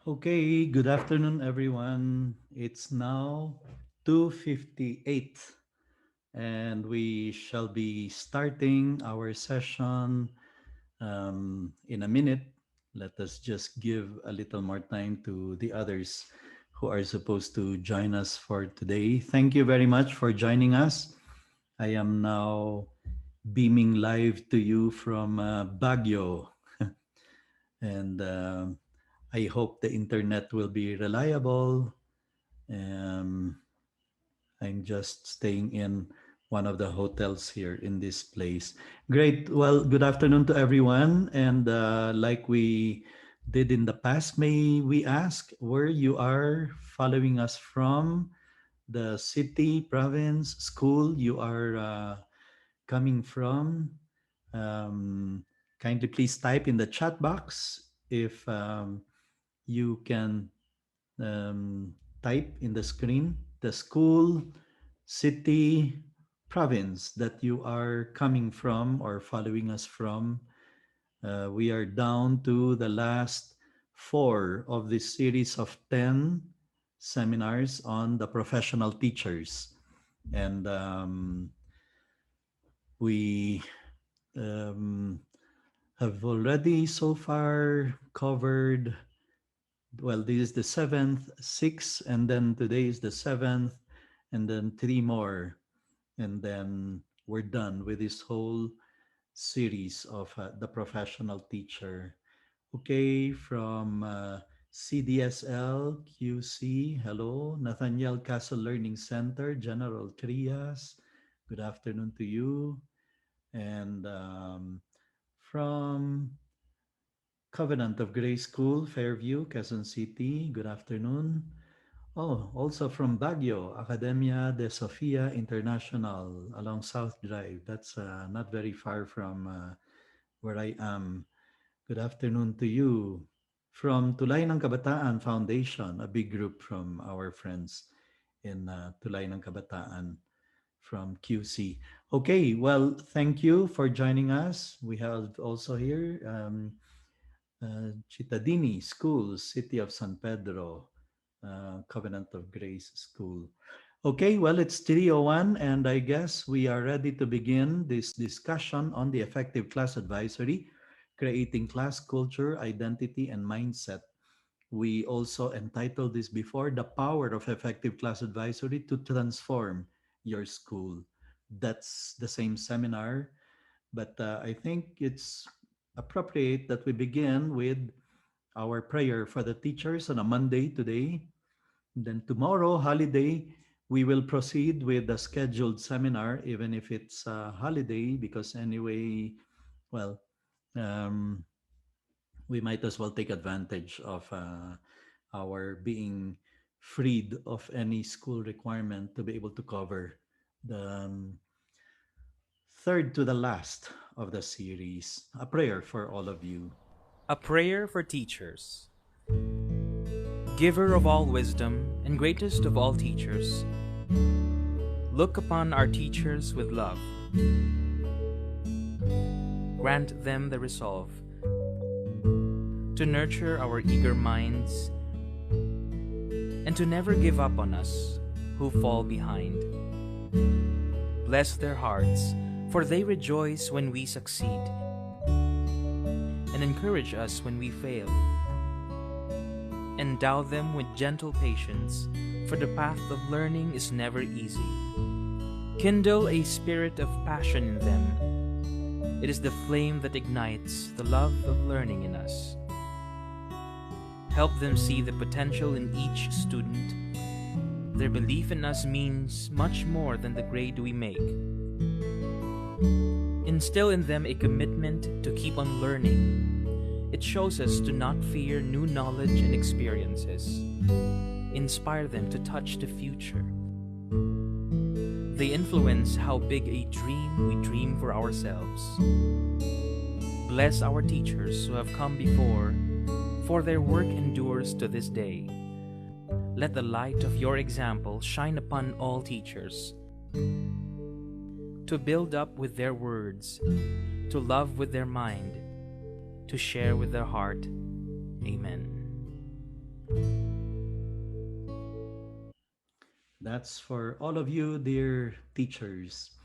Okay, good afternoon, everyone. It's now 2:58, and we shall be starting our session in a minute. Let us just give a little more time to the others who are supposed to join us for today. Thank you very much for joining us. I am now beaming live to you from Baguio, and I hope the internet will be reliable. Um, I'm just staying in one of the hotels here in this place. Great. Well, good afternoon to everyone. And like we did in the past, may we ask where you are following us from? The city, province, school you are coming from? Um, Kindly please type in the chat box if you can type in the screen the school, city, province that you are coming from or following us from. We are down to the last four of this series of 10 seminars on the professional teachers. And we um, have already so far covered. Well, this is the seventh, six, and then today is the seventh, and then three more, and then we're done with this whole series of the professional teacher. Okay, from CDSL QC, hello. Nathaniel Castle Learning Center, General Trias, good afternoon to you. And from Covenant of Grace School, Fairview, Quezon City. Good afternoon. Oh, also from Baguio, Academia de Sofia International along South Drive. That's not very far from where I am. Good afternoon to you. From Tulay ng Kabataan Foundation, a big group from our friends in Tulay ng Kabataan from QC. Okay, well, thank you for joining us. We have also here Cittadini School, City of San Pedro, Covenant of Grace School. Okay, well, it's 3:01, and I guess we are ready to begin this discussion on the effective class advisory, creating class culture, identity, and mindset. We also entitled this before, The Power of Effective Class Advisory to Transform Your School. That's the same seminar, but I think it's appropriate that we begin with our prayer for the teachers on a Monday today. Then tomorrow, holiday, we will proceed with the scheduled seminar, even if it's a holiday, because anyway, well, um, we might as well take advantage of our being freed of any school requirement to be able to cover the third to the last of the series. A prayer for all of you. A prayer for teachers. Giver of all wisdom and greatest of all teachers, look upon our teachers with love. Grant them the resolve to nurture our eager minds and to never give up on us who fall behind. Bless their hearts, for they rejoice when we succeed and encourage us when we fail. Endow them with gentle patience, for the path of learning is never easy. Kindle a spirit of passion in them. It is the flame that ignites the love of learning in us. Help them see the potential in each student. Their belief in us means much more than the grade we make. Instill in them a commitment to keep on learning. It shows us to not fear new knowledge and experiences. Inspire them to touch the future. They influence how big a dream we dream for ourselves. Bless our teachers who have come before, for their work endures to this day. Let the light of your example shine upon all teachers, to build up with their words, to love with their mind, to share with their heart. Amen. That's for all of you, dear teachers.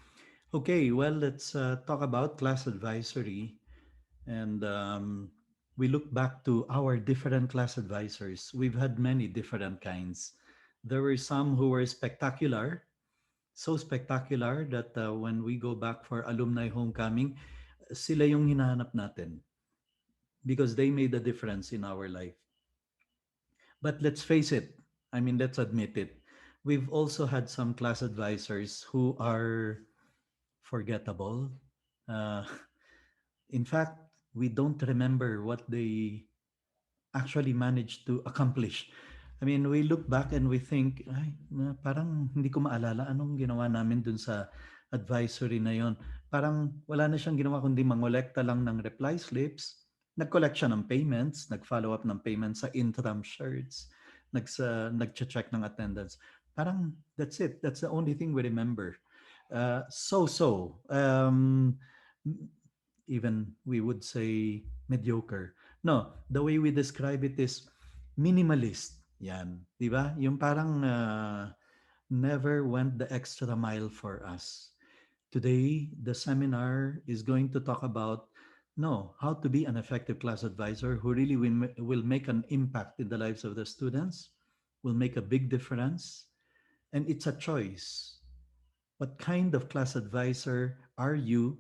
Okay, well, let's talk about class advisory. And we look back to our different class advisors. We've had many different kinds. There were some who were spectacular, so spectacular that when we go back for alumni homecoming, sila yung hinahanap natin because they made a difference in our life. But let's face it, I mean, let's admit it. We've also had some class advisors who are forgettable. Uh, in fact, we don't remember what they actually managed to accomplish. I mean, we look back and we think, ay, parang hindi ko maalala anong ginawa namin dun sa advisory na yon. Parang wala na siyang ginawa kundi mangolekta lang ng reply slips. Nag-collect siya ng payments, nag-follow up ng payments sa interim shirts, nag-check ng attendance. Parang that's it. That's the only thing we remember. So. Even we would say mediocre. No, the way we describe it is minimalist. Yan, 'di ba? Yung parang never went the extra mile for us. Today, the seminar is going to talk about no, how to be an effective class advisor who really will make an impact in the lives of the students, will make a big difference, and it's a choice. What kind of class advisor are you,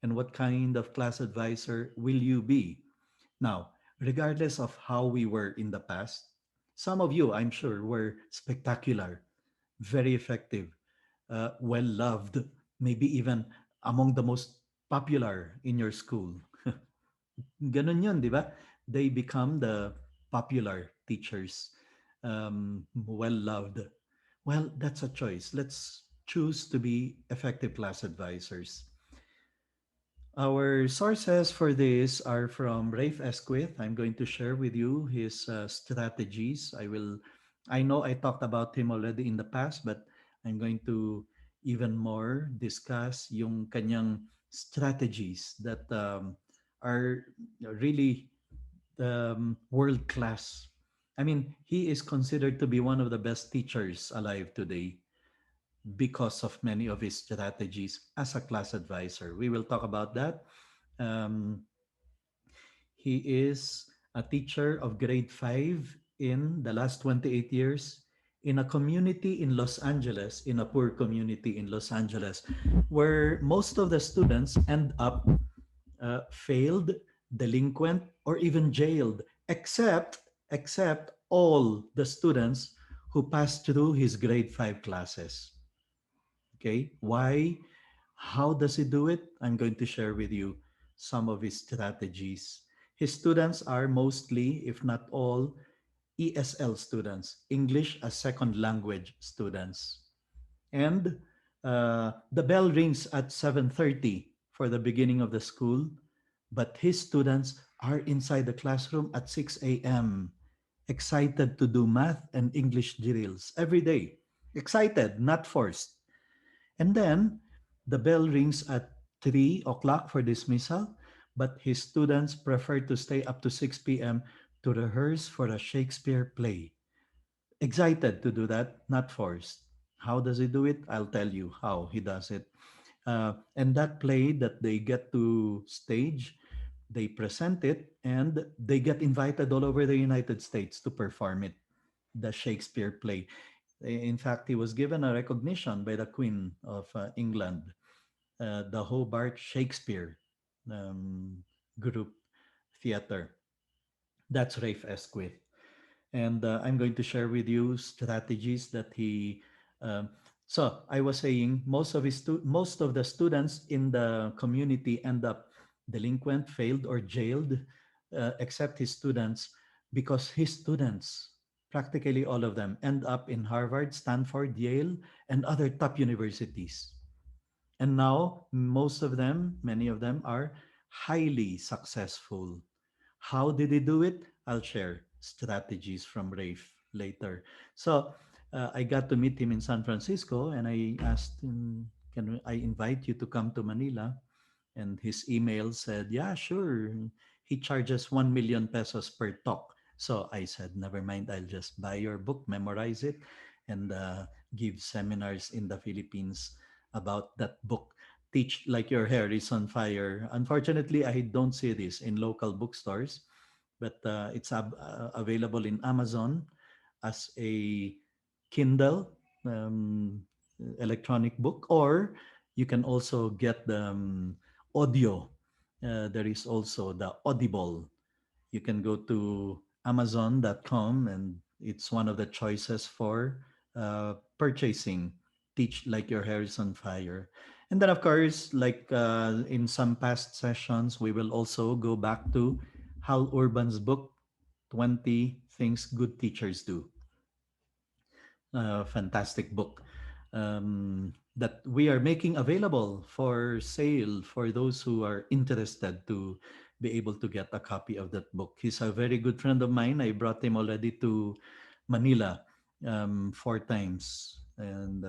and what kind of class advisor will you be? Now, regardless of how we were in the past, some of you, I'm sure, were spectacular, very effective, well loved, maybe even among the most popular in your school. Ganun yun, di ba? They become the popular teachers, well loved. Well, that's a choice. Let's choose to be effective class advisors. Our sources for this are from Rafe Esquith. I'm going to share with you his strategies. I know I talked about him already in the past, but I'm going to even more discuss yung kanyang strategies that are really world class. I mean, he is considered to be one of the best teachers alive today because of many of his strategies as a class advisor. We will talk about that. Um, he is a teacher of grade 5 in the last 28 years in a community in Los Angeles, in a poor community in Los Angeles, where most of the students end up failed, delinquent, or even jailed, except all the students who passed through his grade 5 classes. Okay, why? How does he do it? I'm going to share with you some of his strategies. His students are mostly, if not all, ESL students, English as second language students. And the bell rings at 7:30 for the beginning of the school, but his students are inside the classroom at 6 a.m., excited to do math and English drills every day. Excited, not forced. And then the bell rings at 3 o'clock for dismissal, but his students prefer to stay up to 6 p.m. to rehearse for a Shakespeare play. Excited to do that, not forced. How does he do it? I'll tell you how he does it. And that play that they get to stage, they present it and they get invited all over the United States to perform it, the Shakespeare play. In fact, he was given a recognition by the Queen of England, the Hobart Shakespeare um, Group Theater. That's Rafe Esquith. And I'm going to share with you strategies that he. Um, so I was saying most of the students in the community end up delinquent, failed, or jailed, except his students, because his students, practically all of them, end up in Harvard, Stanford, Yale, and other top universities. And now, most of them, many of them are highly successful. How did he do it? I'll share strategies from Rafe later. So I got to meet him in San Francisco and I asked him, can I invite you to come to Manila? And his email said, yeah, sure. He charges 1 million pesos per talk. So I said, never mind, I'll just buy your book, memorize it, and give seminars in the Philippines about that book. Teach Like Your Hair is on Fire. Unfortunately, I don't see this in local bookstores, but it's available in Amazon as a Kindle electronic book, or you can also get the audio. There is also the Audible. You can go to Amazon.com, and it's one of the choices for purchasing Teach Like Your Hair is on Fire. And then, of course, like in some past sessions, we will also go back to Hal Urban's book, 20 Things Good Teachers Do. Fantastic book that we are making available for sale for those who are interested to be able to get a copy of that book. He's a very good friend of mine. I brought him already to Manila 4 times, and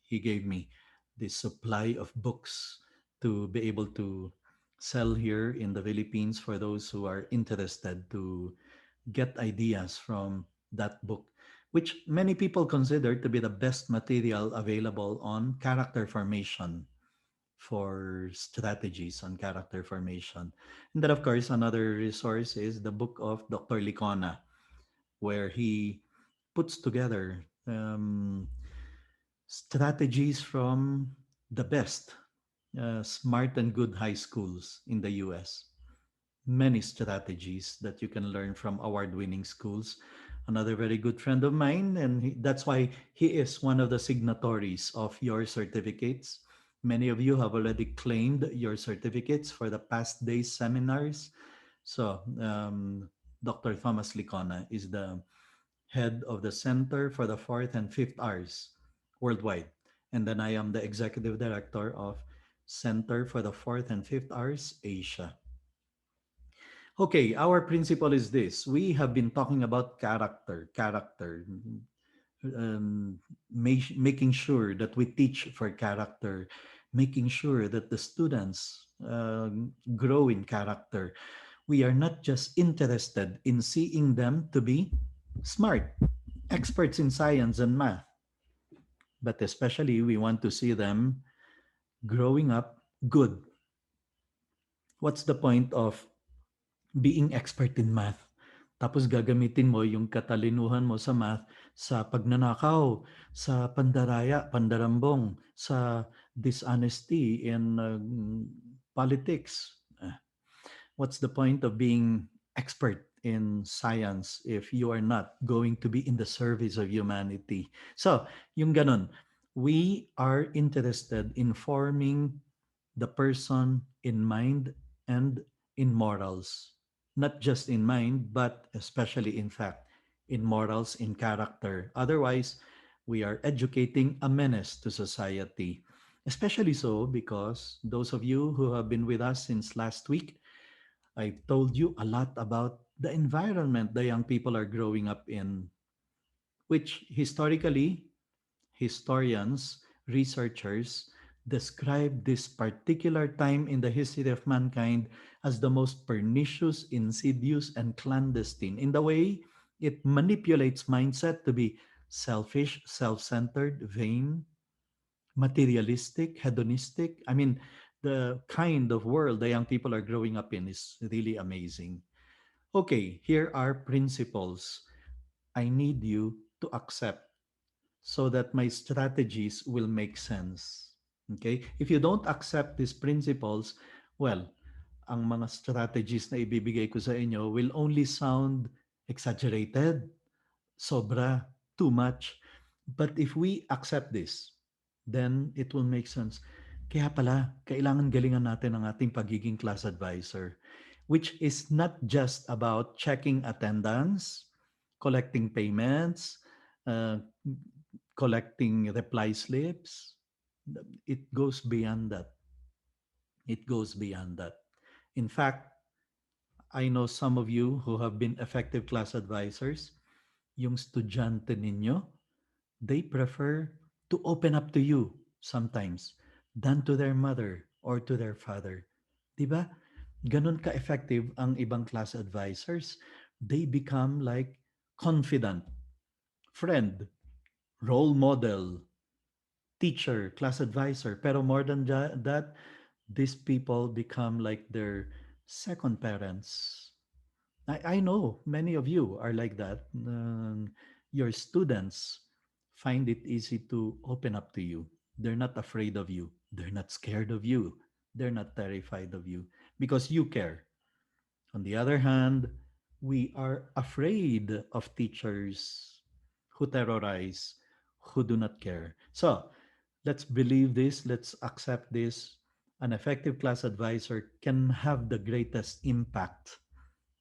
he gave me this supply of books to be able to sell here in the Philippines for those who are interested to get ideas from that book, which many people consider to be the best material available on character formation, for strategies on character formation. And then, of course, another resource is the book of Dr. Licona, where he puts together strategies from the best smart and good high schools in the US. Many strategies that you can learn from award-winning schools. Another very good friend of mine, and that's why he is one of the signatories of your certificates. Many of you have already claimed your certificates for the past day's seminars. So, Dr. Thomas Licona is the head of the Center for the Fourth and Fifth R's worldwide. And then I am the executive director of Center for the Fourth and Fifth R's Asia. Okay, our principle is this. We have been talking about character, making sure that we teach for character, making sure that the students grow in character. We are not just interested in seeing them to be smart, experts in science and math, but especially we want to see them growing up good. What's the point of being expert in math? Tapos gagamitin mo yung katalinuhan mo sa math sa pagnanakaw, sa pandaraya, pandarambong, sa dishonesty in politics. What's the point of being expert in science if you are not going to be in the service of humanity? So, yung ganon, we are interested in forming the person in mind and in morals. Not just in mind, but especially in fact, in morals, in character. Otherwise, we are educating a menace to society. Especially so because those of you who have been with us since last week, I've told you a lot about the environment the young people are growing up in, which historically, historians, researchers describe this particular time in the history of mankind as the most pernicious, insidious, and clandestine in the way it manipulates mindset to be selfish, self centered, vain, materialistic, hedonistic. I mean, the kind of world the young people are growing up in is really amazing. Okay, here are principles I need you to accept so that my strategies will make sense. Okay? If you don't accept these principles, well, ang mga strategies na ibibigay ko sa inyo will only sound exaggerated, sobra, too much. But if we accept this, then it will make sense. Kaya pala, kailangan galingan natin ang ating pagiging class advisor, which is not just about checking attendance, collecting payments, uh, collecting reply slips. It goes beyond that. It goes beyond that. In fact, I know some of you who have been effective class advisors, yung estudyante ninyo, they prefer to open up to you sometimes than to their mother or to their father. 'Di ba? Ganun ka-effective ang ibang class advisors. They become like confidant, friend, role model, teacher, class advisor. Pero more than that, these people become like their second parents. I know many of you are like that. Your students find it easy to open up to you. They're not afraid of you. They're not scared of you. They're not terrified of you because you care. On the other hand, we are afraid of teachers who terrorize, who do not care. So let's believe this, let's accept this. An effective class advisor can have the greatest impact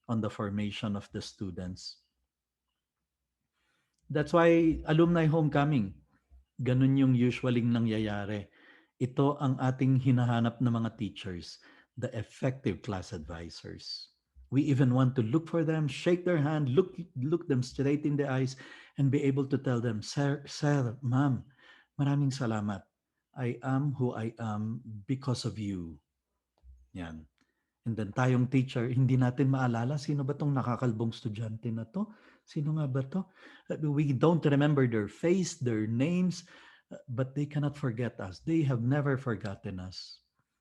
on the formation of the students. That's why alumni homecoming, ganun yung usually nangyayari. Ito ang ating hinahanap ng mga teachers, the effective class advisors. We even want to look for them, shake their hand, look them straight in the eyes, and be able to tell them, sir, ma'am, maraming salamat. I am who I am because of you. Yan. And then tayong teacher, hindi natin maalala sino ba tong nakakalbong estudyante na to? Sino nga ba to? We don't remember their face, their names, but they cannot forget us. They have never forgotten us.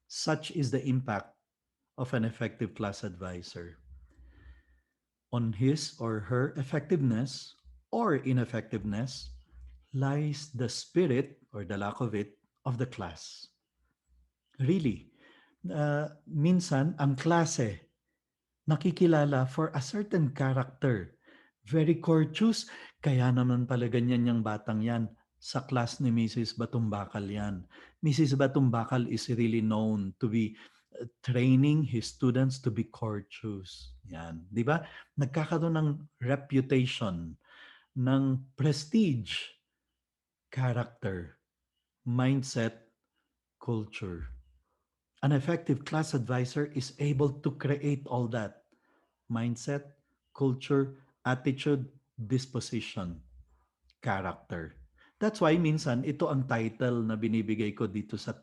Such is the impact of an effective class advisor on his or her effectiveness or ineffectiveness lies the spirit or the lack of it of the class. Really, minsan ang klase nakikilala for a certain character. Very courteous, kaya naman pala ganyan yung batang yan. Sa class ni Mrs. Batumbakal yan. Mrs. Batumbakal is really known to be training his students to be courteous. Yan. Di ba? Nagkakaroon ng reputation, ng prestige, character, mindset, culture. An effective class advisor is able to create all that mindset, culture, attitude, disposition, character. That's why minsan ito ang title na binibigay ko dito sa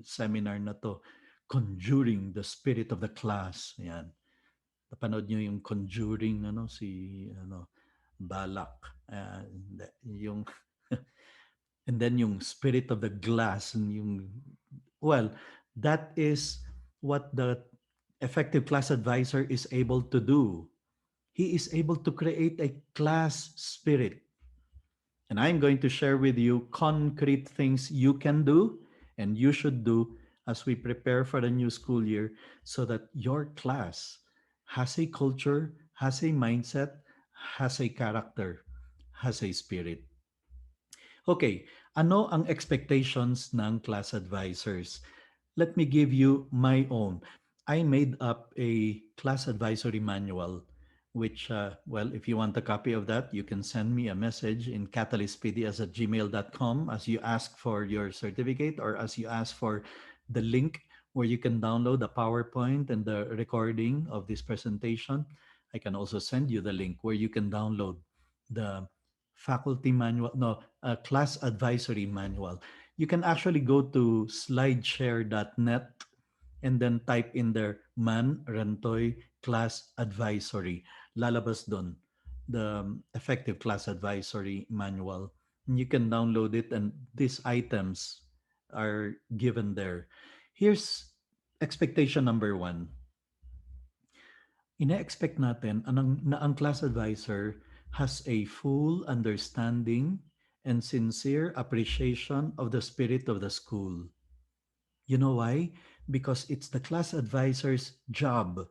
seminar na to, Conjuring the Spirit of the Class. Yan. Napanood nyo yung Conjuring si Balak. Yung and then yung Spirit of the Glass yung well, that is what the effective class advisor is able to do. He is able to create a class spirit. And I'm going to share with you concrete things you can do and you should do as we prepare for the new school year so that your class has a culture, has a mindset, has a character, has a spirit. Okay, ano ang expectations ng class advisors? Let me give you my own. I made up a class advisory manual, which, well, if you want a copy of that, you can send me a message in catalystpds@gmail.com as you ask for your certificate or as you ask for the link where you can download the PowerPoint and the recording of this presentation. I can also send you the link where you can download the faculty manual, no, class advisory manual. You can actually go to slideshare.net and then type in there mannrentoy class advisory. Lalabas doon the effective class advisory manual. And you can download it and these items are given there. Here's expectation number one. Ina-expect natin na ang class advisor has a full understanding and sincere appreciation of the spirit of the school. You know why? Because it's the class advisor's job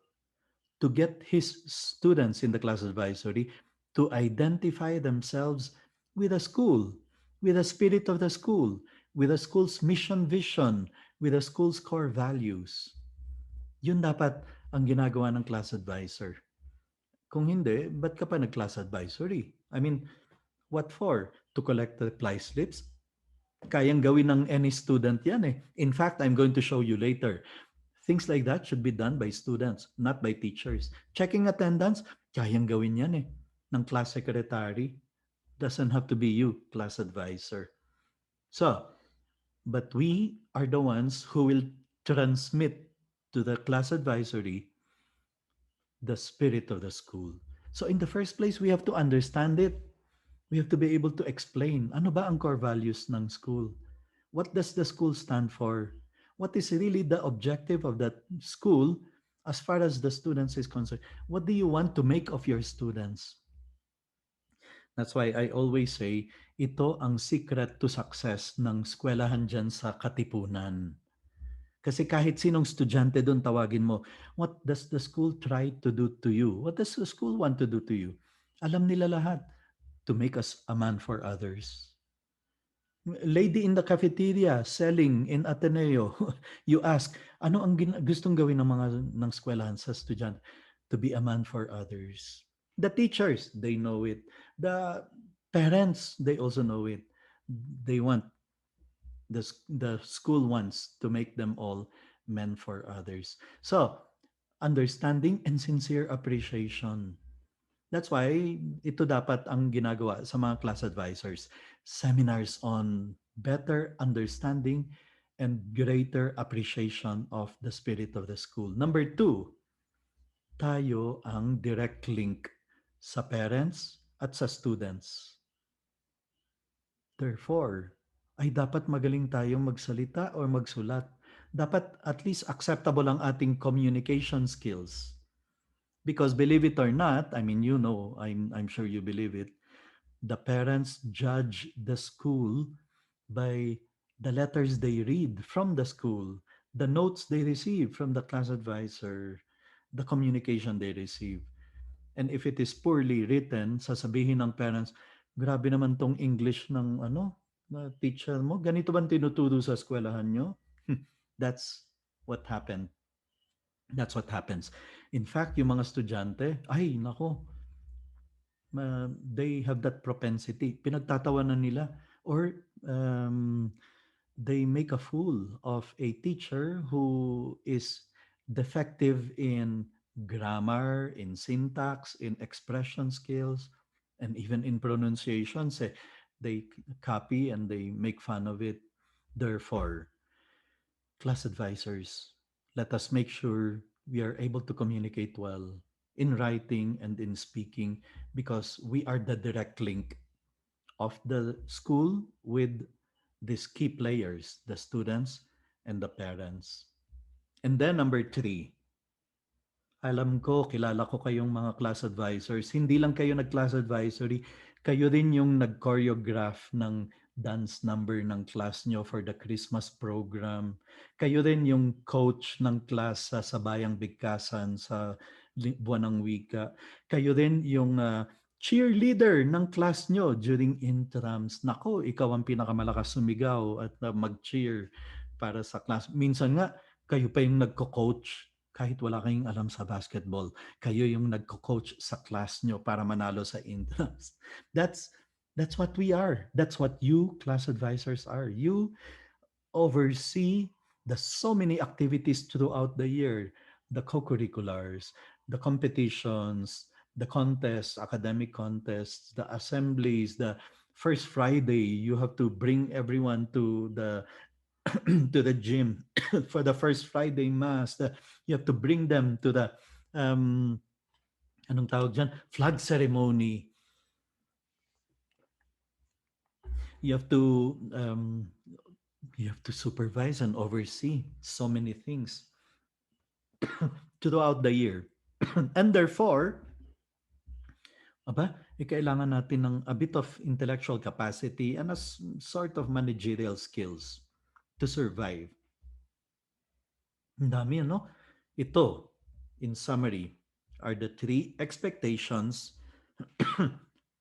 to get his students in the class advisory to identify themselves with the school, with the spirit of the school, with the school's mission vision, with the school's core values. Yun dapat ang ginagawa ng class advisor. Kung hindi, ba't ka pa nag-class advisory? I mean, what for? To collect the reply slips? Kayang gawin ng any student yan eh. In fact, I'm going to show you later. Things like that should be done by students, not by teachers. Checking attendance, kayang gawin yan eh. Ng class secretary. Doesn't have to be you, class advisor. So, but we are the ones who will transmit to the class advisory the spirit of the school. So in the first place, we have to understand it. We have to be able to explain, ano ba ang core values ng school? What does the school stand for? What is really the objective of that school as far as the students is concerned? What do you want to make of your students? That's why I always say, ito ang secret to success ng eskwelahan dyan sa Katipunan. Kasi kahit sinong estudyante doon tawagin mo, what does the school try to do to you? What does the school want to do to you? Alam nila lahat. To make us a man for others. Lady in the cafeteria selling in Ateneo, you ask, ano ang gustong gawin ng mga ng eskwelahan sa estudyante? To be a man for others. The teachers, they know it. The parents, they also know it. They want the school wants to make them all men for others. So, understanding and sincere appreciation. That's why ito dapat ang ginagawa sa mga class advisors. Seminars on better understanding and greater appreciation of the spirit of the school. Number two, tayo ang direct link sa parents at sa students. Therefore, ay dapat magaling tayong magsalita or magsulat. Dapat at least acceptable ang ating communication skills. Because believe it or not, I mean, you know, I'm sure you believe it, the parents judge the school by the letters they read from the school, the notes they receive from the class advisor, the communication they receive. And if it is poorly written, sasabihin ng parents, grabe naman tong English ng na teacher mo. Ganito bang tinuturo sa eskwelahan nyo? That's what happened. That's what happens. In fact, yung mga estudyante, ay, nako, they have that propensity. Pinagtatawanan nila or um, they make a fool of a teacher who is defective in grammar, in syntax, in expression skills, and even in pronunciations. They copy and they make fun of it. Therefore, class advisors, let us make sure we are able to communicate well in writing and in speaking because we are the direct link of the school with these key players, the students and the parents. And then number three, alam ko, kilala ko kayong mga class advisors. Hindi lang kayo nag-class advisory, kayo rin yung nag-choreograph ng dance number ng class nyo for the Christmas program. Kayo rin yung coach ng class sa Sabayang Bigkasan sa Buwan ng Wika. Kayo rin yung cheerleader ng class nyo during intrams. Nako, ikaw ang pinakamalakas sumigaw at mag-cheer para sa class. Minsan nga, kayo pa yung nagko-coach kahit wala kayong alam sa basketball. Kayo yung nagko-coach sa class nyo para manalo sa intrams. That's that's what we are. That's what you class advisors are. You oversee the so many activities throughout the year, the co-curriculars, the competitions, the contests, academic contests, the assemblies, the first Friday you have to bring everyone to the to the gym for the first Friday mass. You have to bring them to the um anong tawag dyan? Flag ceremony. You have to you have to supervise and oversee so many things throughout the year. And therefore, kailangan natin ng a bit of intellectual capacity and sort of managerial skills to survive. Ang dami, ano? Ito, in summary, are the three expectations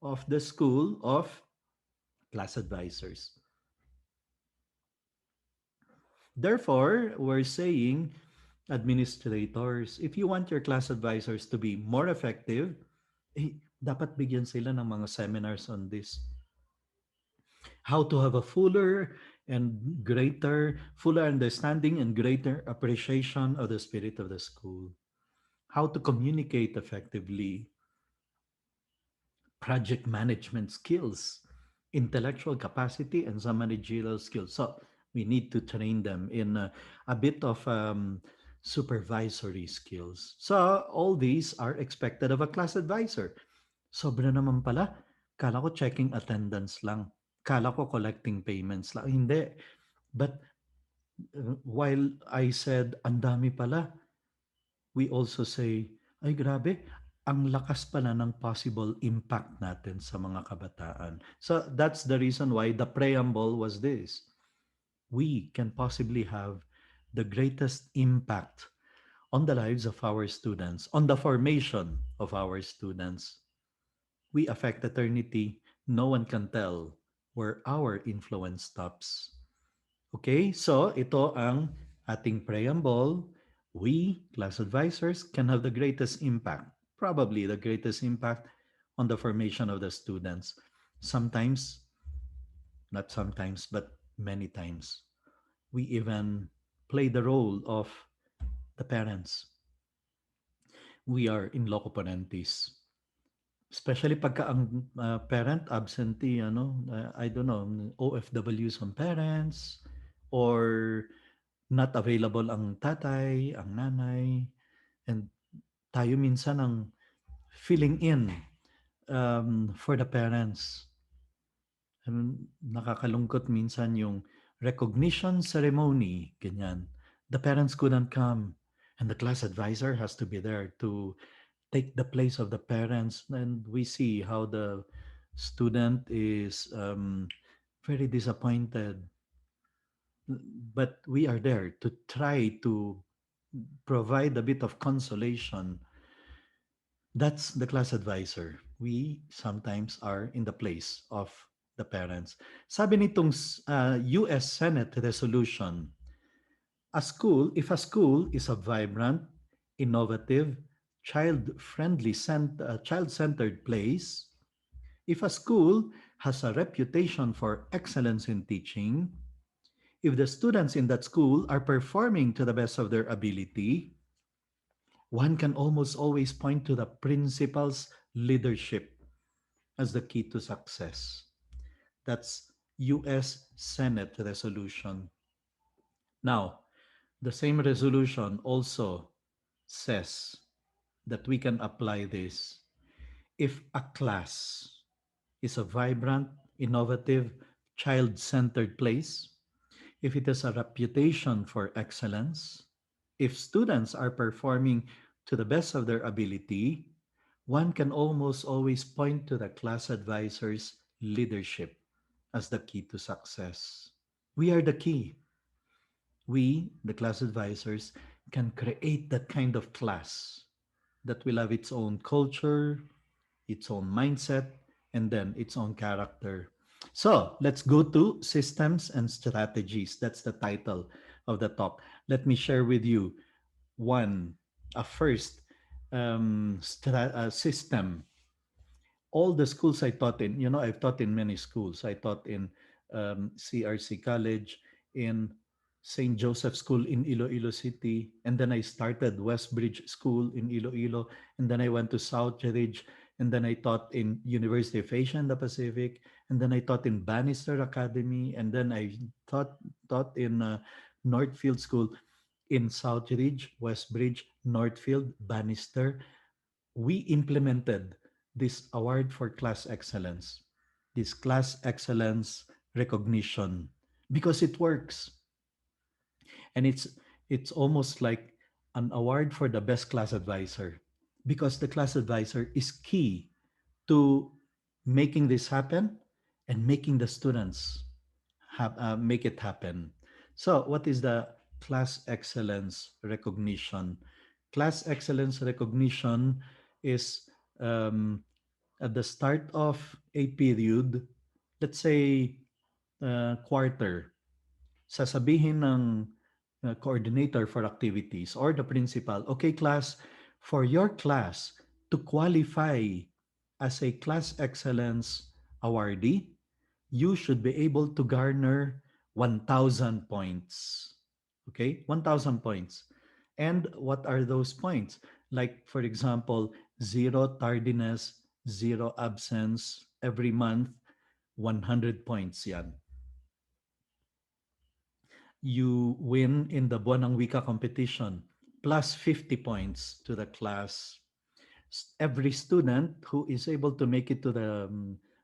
of the school of class advisors. Therefore, we're saying, administrators, if you want your class advisors to be more effective, dapat bigyan sila ng mga seminars on this. How to have a fuller understanding and greater appreciation of the spirit of the school. How to communicate effectively, project management skills, intellectual capacity, and some managerial skills. So we need to train them in a bit of supervisory skills. So all these are expected of a class advisor. Sobra naman pala. Kala ko checking attendance lang. Kala ko collecting payments lang. Hindi. But while I said, ang dami pala, we also say, ay grabe, ang lakas pala ng possible impact natin sa mga kabataan. So that's the reason why the preamble was this. We can possibly have the greatest impact on the lives of our students, on the formation of our students. We affect eternity. No one can tell where our influence stops. Okay, so ito ang ating preamble. We, class advisors, can have the greatest impact, probably the greatest impact on the formation of the students. Sometimes, not sometimes, but many times, we even play the role of the parents. We are in loco parentis. Especially pagka ang parent absentee, I don't know, OFWs ang parents, or not available ang tatay, ang nanay, and tayo minsan ang filling in for the parents. Nakakalungkot minsan yung recognition ceremony, ganyan. The parents couldn't come and the class advisor has to be there to take the place of the parents, and we see how the student is very disappointed, but we are there to try to provide a bit of consolation. That's the class advisor. We sometimes are in the place of the parents. Sabi nitong US Senate resolution, if a school is a vibrant, innovative, child-centered place, if a school has a reputation for excellence in teaching, if the students in that school are performing to the best of their ability, one can almost always point to the principal's leadership as the key to success. That's US Senate resolution. Now, the same resolution also says that we can apply this if a class is a vibrant, innovative, child centered place, if it has a reputation for excellence, if students are performing to the best of their ability, one can almost always point to the class advisor's leadership as the key to success. We are the key. We, the class advisors, can create that kind of class that will have its own culture, its own mindset, and then its own character. So let's go to systems and strategies. That's the title of the talk. Let me share with you one, a first system. All the schools I taught in, I've taught in many schools. I taught in CRC College, in St. Joseph School in Iloilo City, and then I started Westbridge School in Iloilo, and then I went to Southridge, and then I taught in University of Asia and the Pacific, and then I taught in Bannister Academy, and then I taught in Northfield School in Southridge, Westbridge, Northfield, Bannister. We implemented this award for class excellence, this class excellence recognition, because it works. And it's almost like an award for the best class advisor, because the class advisor is key to making this happen and making the students make it happen. So what is the class excellence recognition? Class excellence recognition is um, at the start of a period, let's say quarter, sasabihin ng coordinator for activities or the principal, okay class, for your class to qualify as a class excellence awardee, you should be able to garner 1,000 points. Okay, 1,000 points. And what are those points? Like, for example, zero tardiness, zero absence every month, 100 points yan. You win in the Buwanang Wika competition, plus 50 points to the class. Every student who is able to make it to the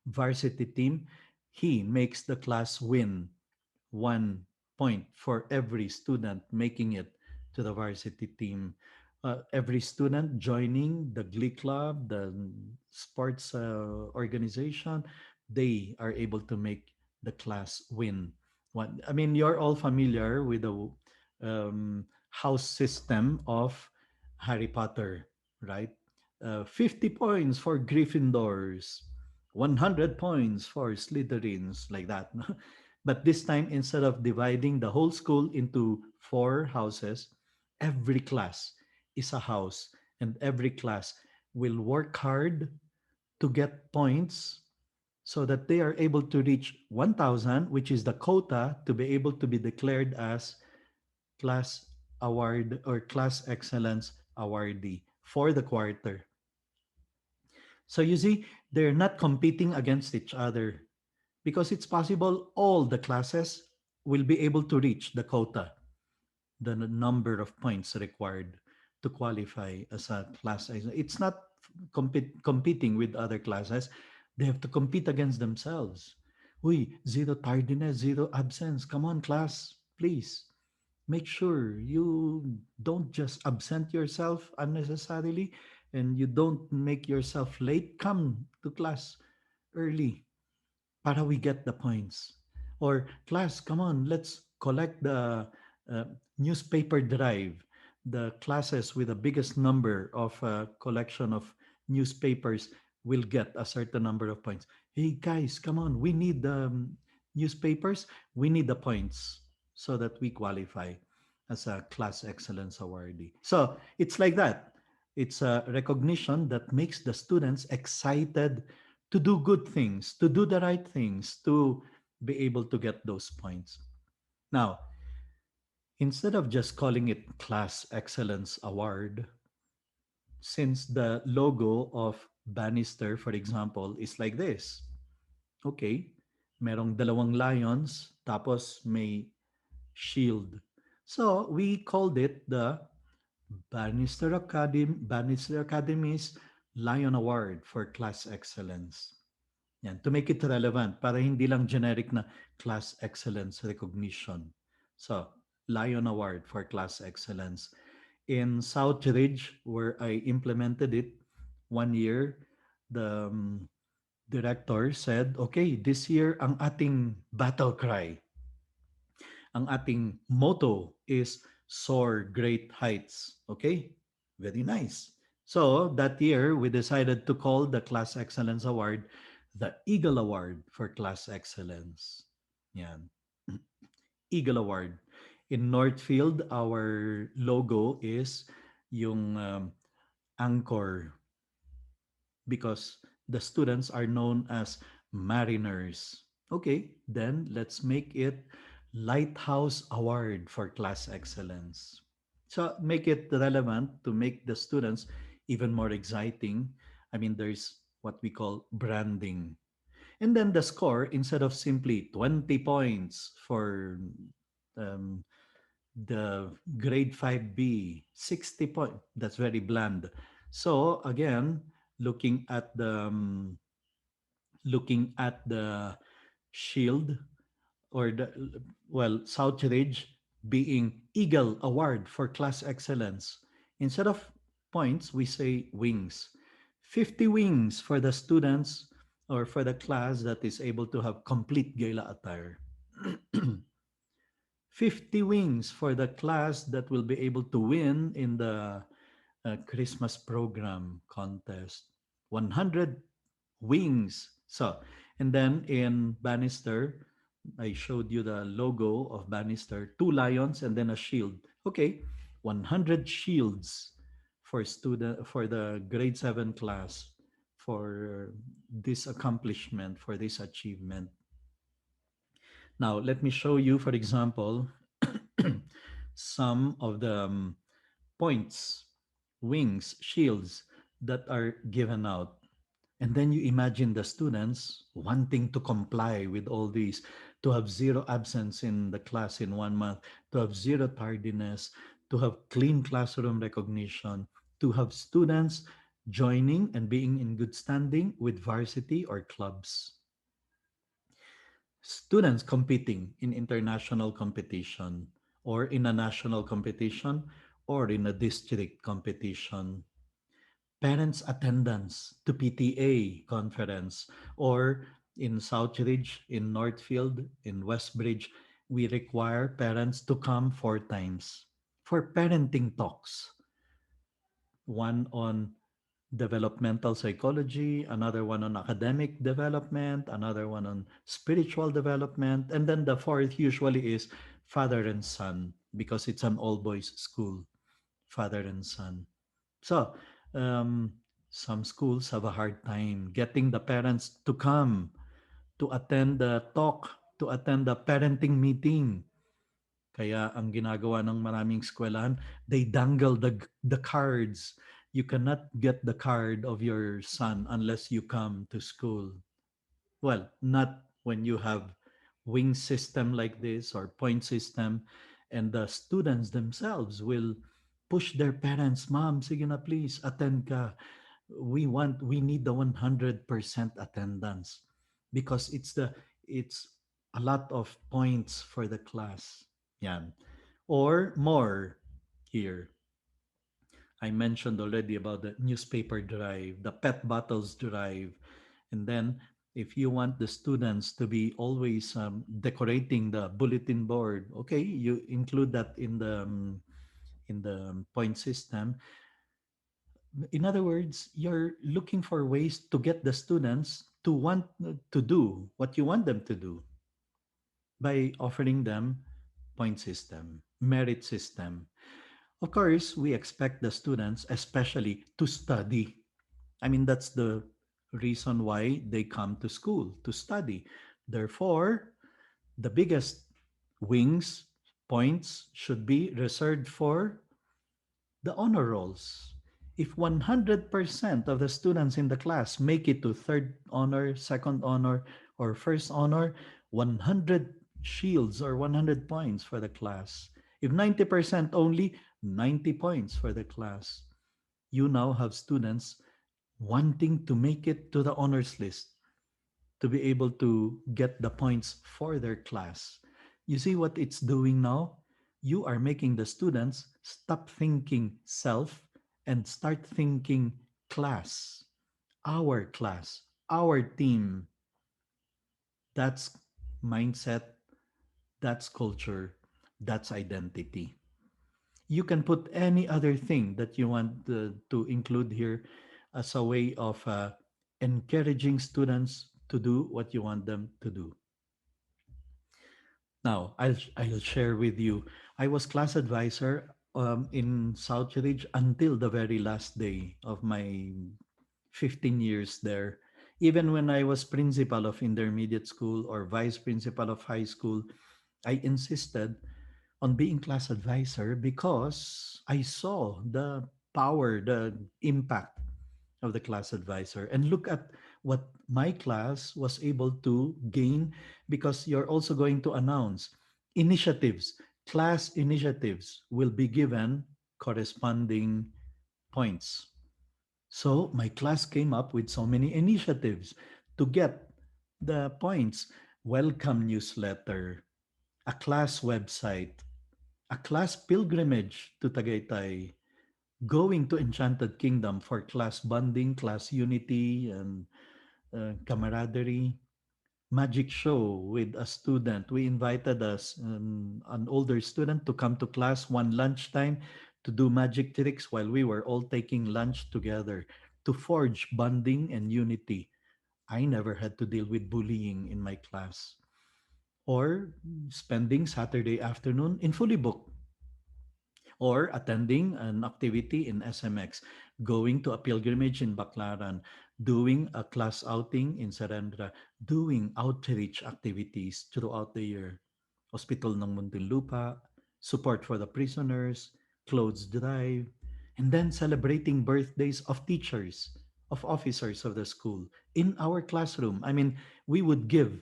varsity team, he makes the class win 1 point for every student making it to the varsity team. Every student joining the glee club, the sports organization, they are able to make the class win. One, I mean, you're all familiar with the house system of Harry Potter, right? 50 points for Gryffindors, 100 points for Slytherins, like that. But this time, instead of dividing the whole school into four houses, every class is a house, and every class will work hard to get points so that they are able to reach 1,000, which is the quota to be able to be declared as class award or class excellence awardee for the quarter. So you see, they're not competing against each other because it's possible all the classes will be able to reach the quota, the number of points required to qualify as a class. It's not competing with other classes. They have to compete against themselves. Uy, zero tardiness, zero absence. Come on, class, please. Make sure you don't just absent yourself unnecessarily and you don't make yourself late. Come to class early para we get the points. Or class, come on, let's collect the uh, newspaper drive. The classes with the biggest number of collection of newspapers will get a certain number of points. Hey guys, come on, we need the newspapers. We need the points so that we qualify as a class excellence awardee. So it's like that. It's a recognition that makes the students excited to do good things, to do the right things, to be able to get those points. Now, instead of just calling it Class Excellence Award, since the logo of Bannister, for example, is like this. Okay, merong dalawang lions, tapos may shield. So, we called it the Bannister Academy's Lion Award for Class Excellence. Yan, to make it relevant para hindi lang generic na class excellence recognition. So, Lion Award for class excellence. In Southridge, where I implemented it 1 year, the director said, okay, this year ang ating battle cry, ang ating motto is soar great heights. Okay? Very nice. So that year, we decided to call the Class Excellence Award the Eagle Award for Class Excellence. Yan. Eagle Award. In Northfield, our logo is yung anchor because the students are known as mariners. Okay, then let's make it Lighthouse Award for Class Excellence. So make it relevant to make the students even more exciting. I mean, there's what we call branding. And then the score, instead of simply 20 points for um, the grade 5B, 60 point, that's very bland. So again, looking at the looking at the shield or the well Southridge being Eagle Award for class excellence. Instead of points, we say wings. 50 wings for the students or for the class that is able to have complete gala attire. 50 wings for the class that will be able to win in the Christmas program contest. 100 wings. So, and then in Bannister, I showed you the logo of Bannister, two lions and then a shield. Okay, 100 shields for the grade 7 class for this accomplishment, for this achievement. Now, let me show you, for example, some of the points, wings, shields that are given out. And then you imagine the students wanting to comply with all these, to have zero absence in the class in 1 month, to have zero tardiness, to have clean classroom recognition, to have students joining and being in good standing with varsity or clubs, students competing in international competition or in a national competition or in a district competition, parents' attendance to PTA conference, or in Southridge, in Northfield, in Westbridge, we require parents to come 4 times for parenting talks. One on developmental psychology, another one on academic development, another one on spiritual development, and then the fourth usually is father and son because it's an all boys school, father and son. So, um, some schools have a hard time getting the parents to come to attend the talk, to attend the parenting meeting. Kaya ang ginagawa ng maraming eskwelahan, they dangle the cards. You cannot get the card of your son unless you come to school. Well, not when you have wing system like this or point system, and the students themselves will push their parents, mom, sige na please, attend ka. We need the 100% attendance because it's a lot of points for the class. Yan. Or more here. I mentioned already about the newspaper drive, the pet bottles drive. And then if you want the students to be always decorating the bulletin board, okay, you include that in the point system. In other words, you're looking for ways to get the students to want to do what you want them to do by offering them point system, merit system. Of course, we expect the students, especially, to study. I mean, that's the reason why they come to school to study. Therefore, the biggest wings points should be reserved for the honor rolls. If 100% of the students in the class make it to third honor, second honor, or first honor, 100 shields or 100 points for the class. If 90% only, 90 points for the class. You now have students wanting to make it to the honors list to be able to get the points for their class. You see what it's doing now? You are making the students stop thinking self and start thinking class, our team. That's mindset, that's culture, that's identity. You can put any other thing that you want to include here as a way of encouraging students to do what you want them to do. Now, I'll share with you. I was class advisor in Southridge until the very last day of my 15 years there. Even when I was principal of intermediate school or vice principal of high school, I insisted on being class advisor because I saw the power, the impact of the class advisor. And look at what my class was able to gain because you're also going to announce initiatives, class initiatives will be given corresponding points. So my class came up with so many initiatives to get the points. Welcome newsletter, a class website, a class pilgrimage to Tagaytay, going to Enchanted Kingdom for class bonding, class unity, and camaraderie. Magic show with a student. We invited us an older student to come to class one lunchtime to do magic tricks while we were all taking lunch together to forge bonding and unity. I never had to deal with bullying in my class or spending Saturday afternoon in fully booked or attending an activity in SMX, going to a pilgrimage in Baclaran, doing a class outing in Serendra, doing outreach activities throughout the year. Hospital ng Muntinlupa, support for the prisoners, clothes drive, and then celebrating birthdays of teachers, of officers of the school in our classroom. I mean, we would give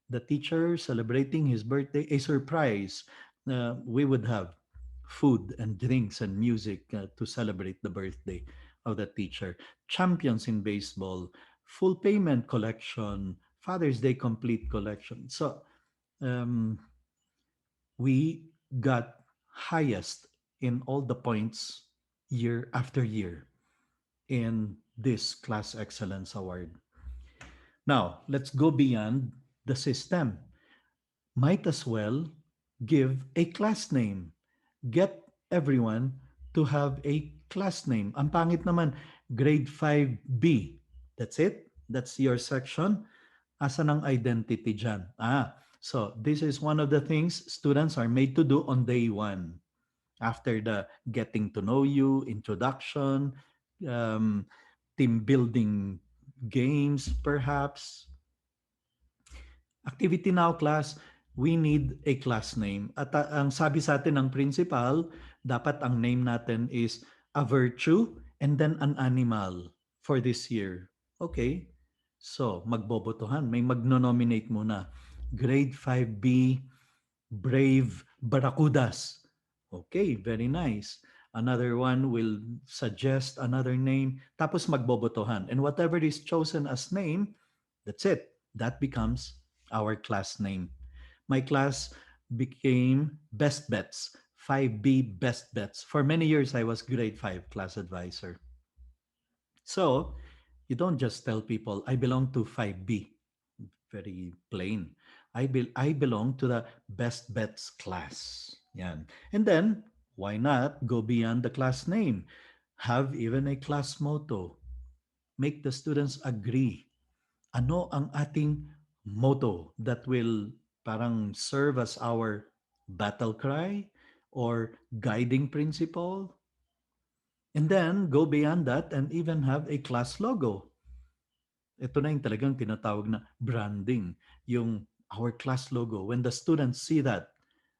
the teacher celebrating his birthday a surprise. We would have food and drinks and music to celebrate the birthday. of the teacher, champions in baseball, full payment collection, Father's Day complete collection. So um, we got highest in all the points year after year in this class excellence award. Now, let's go beyond the system. Might as well give a class name. Get everyone to have a class name. Ang pangit naman, grade 5B. That's it? That's your section? Asan ang identity dyan? So this is one of the things students are made to do on day one. After the getting to know you, introduction, um, team building games perhaps, activity now class, we need a class name. At ang sabi sa atin ng principal, dapat ang name natin is a virtue and then an animal for this year. Okay. So, magbobotohan. May magno-nominate muna. Grade 5B, Brave Barracudas. Okay, very nice. Another one will suggest another name. Tapos magbobotohan. And whatever is chosen as name, that's it. That becomes our class name. My class became Best Bets, 5B Best Bets. For many years, I was grade 5 class advisor. So, you don't just tell people, I belong to 5B. Very plain. I belong to the Best Bets class. Yan. And then, why not go beyond the class name? Have even a class motto. Make the students agree. Ano ang ating motto that will parang serve as our battle cry or guiding principle? And then go beyond that and even have a class logo. Ito na yung talagang tinatawag na branding. Yung our class logo. When the students see that,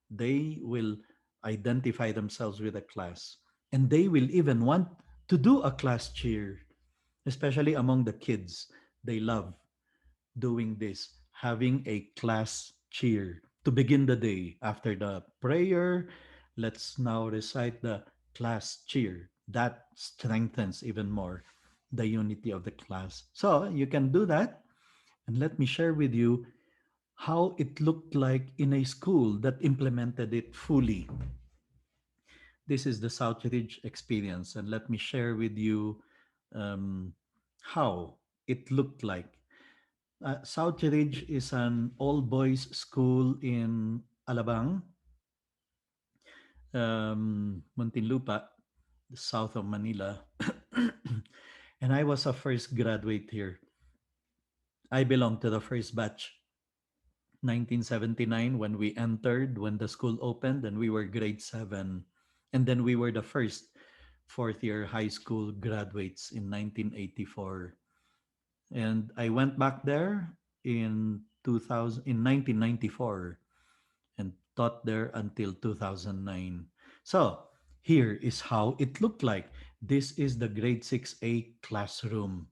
they will identify themselves with the class. And they will even want to do a class cheer, especially among the kids. They love doing this, having a class cheer to begin the day. After the prayer, let's now recite the class cheer. That strengthens even more the unity of the class. So you can do that. And let me share with you how it looked like in a school that implemented it fully. This is the Southridge experience. And let me share with you um, how it looked like. Southridge is an all-boys school in Alabang, Muntinlupa, south of Manila. And I was a first graduate here. I belong to the first batch, 1979, when we entered, when the school opened, and we were grade 7. And then we were the first fourth year high school graduates in 1984. And I went back there in 2000 in 1994 and taught there until 2009. So, here is how it looked like. This is the grade 6A classroom.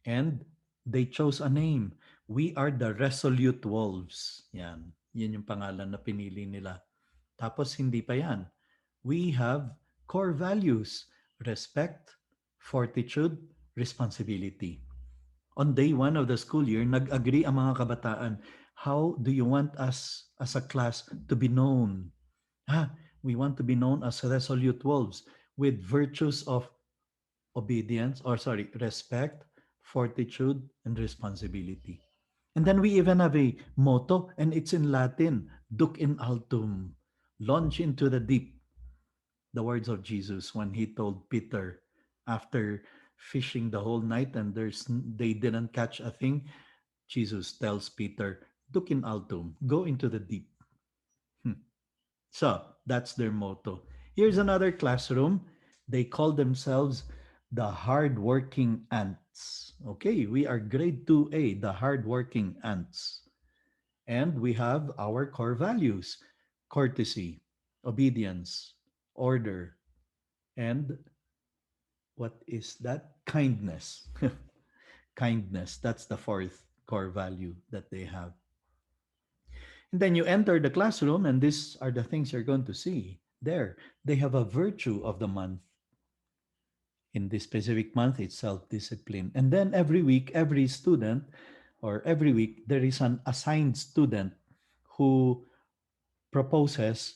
And they chose a name. We are the Resolute Wolves. Yan. Yan yung pangalan na pinili nila. Tapos hindi pa yan. We have core values: respect, fortitude, responsibility. On day one of the school year, nag-agree ang mga kabataan. How do you want us as a class to be known? We want to be known as resolute wolves with virtues of obedience, or sorry, respect, fortitude, and responsibility. And then we even have a motto, and it's in Latin, Duc in altum, launch into the deep. The words of Jesus when he told Peter after fishing the whole night and they didn't catch a thing. Jesus tells Peter, Duc in altum, go into the deep. So that's their motto. Here's another classroom. They call themselves the hardworking ants. Okay, we are grade 2A, the hardworking ants. And we have our core values: courtesy, obedience, order, and what is that? Kindness. Kindness. That's the fourth core value that they have. And then you enter the classroom, and these are the things you're going to see there. They have a virtue of the month. In this specific month, it's self-discipline. And then every week, every student, or every week, there is an assigned student who proposes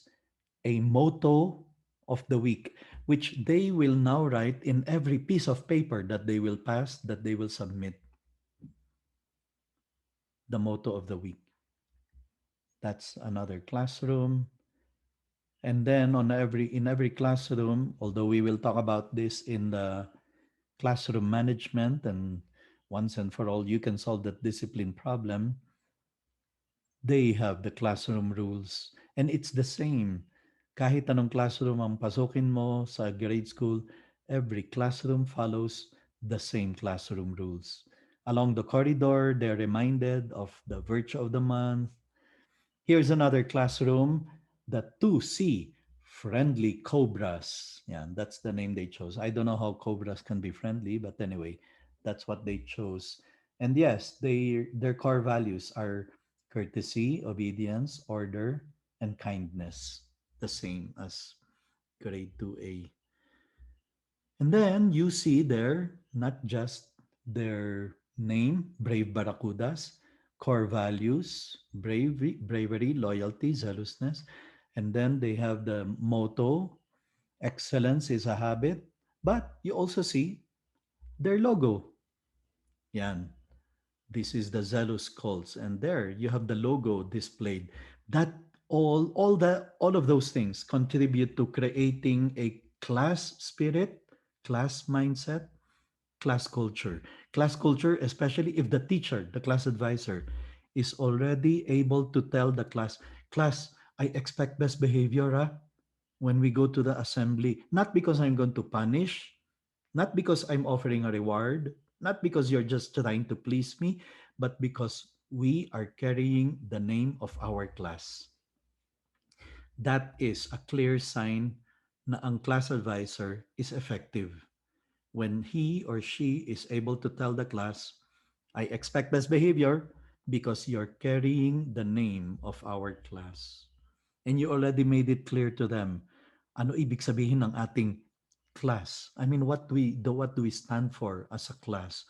a motto of the week, which they will now write in every piece of paper that they will pass, that they will submit the motto of the week. That's another classroom. And then on every in every classroom, although we will talk about this in the classroom management, and once and for all you can solve that discipline problem, they have the classroom rules. And it's the same. Kahit anong classroom ang pasukin mo sa grade school, every classroom follows the same classroom rules. Along the corridor, they're reminded of the virtue of the month. Here's another classroom, the 2C, Friendly Cobras. Yeah, that's the name they chose. I don't know how cobras can be friendly, but anyway, that's what they chose. And yes, their core values are courtesy, obedience, order, and kindness, the same as grade 2A. And then you see there not just their name, Brave Barracudas, core values, bravery, loyalty, zealousness. And then they have the motto, excellence is a habit. But you also see their logo. Yan. This is the zealous calls. And there you have the logo displayed. That all of those things contribute to creating a class spirit, class mindset, class culture. Class culture, especially if the teacher, the class advisor, is already able to tell the class, I expect best behavior when we go to the assembly. Not because I'm going to punish, not because I'm offering a reward, not because you're just trying to please me, but because we are carrying the name of our class. That is a clear sign na ang class advisor is effective when he or she is able to tell the class, I expect best behavior because you're carrying the name of our class. And you already made it clear to them. Ano ibig sabihin ng ating class? I mean, what do we stand for as a class?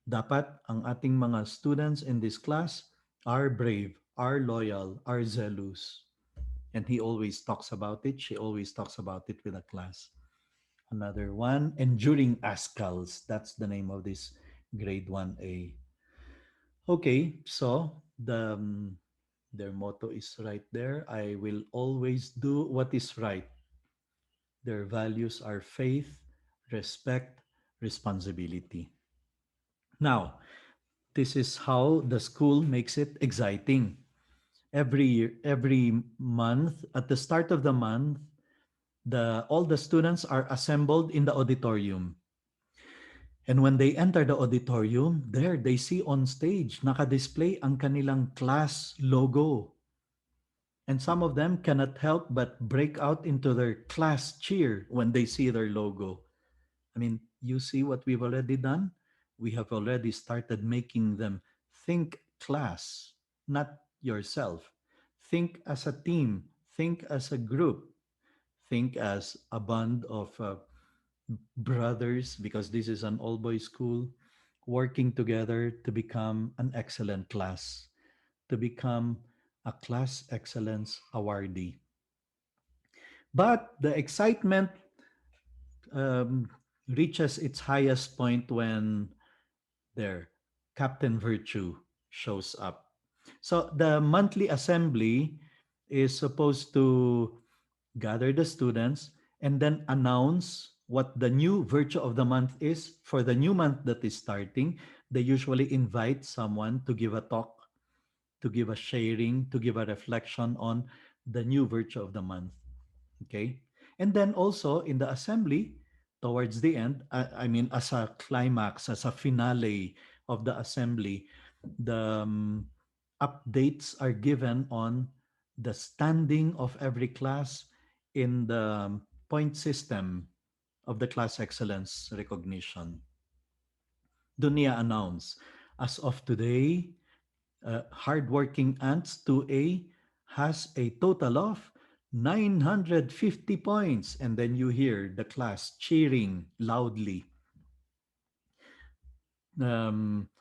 Dapat ang ating mga students in this class are brave, are loyal, are zealous. And he always talks about it. She always talks about it with the class. Another one, Enduring Ascals. That's the name of this grade 1A. Okay, so their motto is right there. I will always do what is right. Their values are faith, respect, responsibility. Now, this is how the school makes it exciting. Every year, every month, at the start of the month, all the students are assembled in the auditorium. And when they enter the auditorium, there they see on stage, naka-display ang kanilang class logo. And some of them cannot help but break out into their class cheer when they see their logo. I mean, you see what we've already done? We have already started making them think class, not yourself. Think as a team, think as a group, think as a band of brothers, because this is an all boys school, working together to become an excellent class, to become a class excellence awardee. But the excitement um, reaches its highest point when their Captain Virtue shows up. So the monthly assembly is supposed to gather the students and then announce what the new virtue of the month is for the new month that is starting. They usually invite someone to give a talk, to give a sharing, to give a reflection on the new virtue of the month. Okay. And then also in the assembly, towards the end, I mean, as a climax, as a finale of the assembly, the updates are given on the standing of every class in the point system of the class excellence recognition. Dunia announce, as of today, hardworking ants 2A has a total of 950 points. And then you hear the class cheering loudly.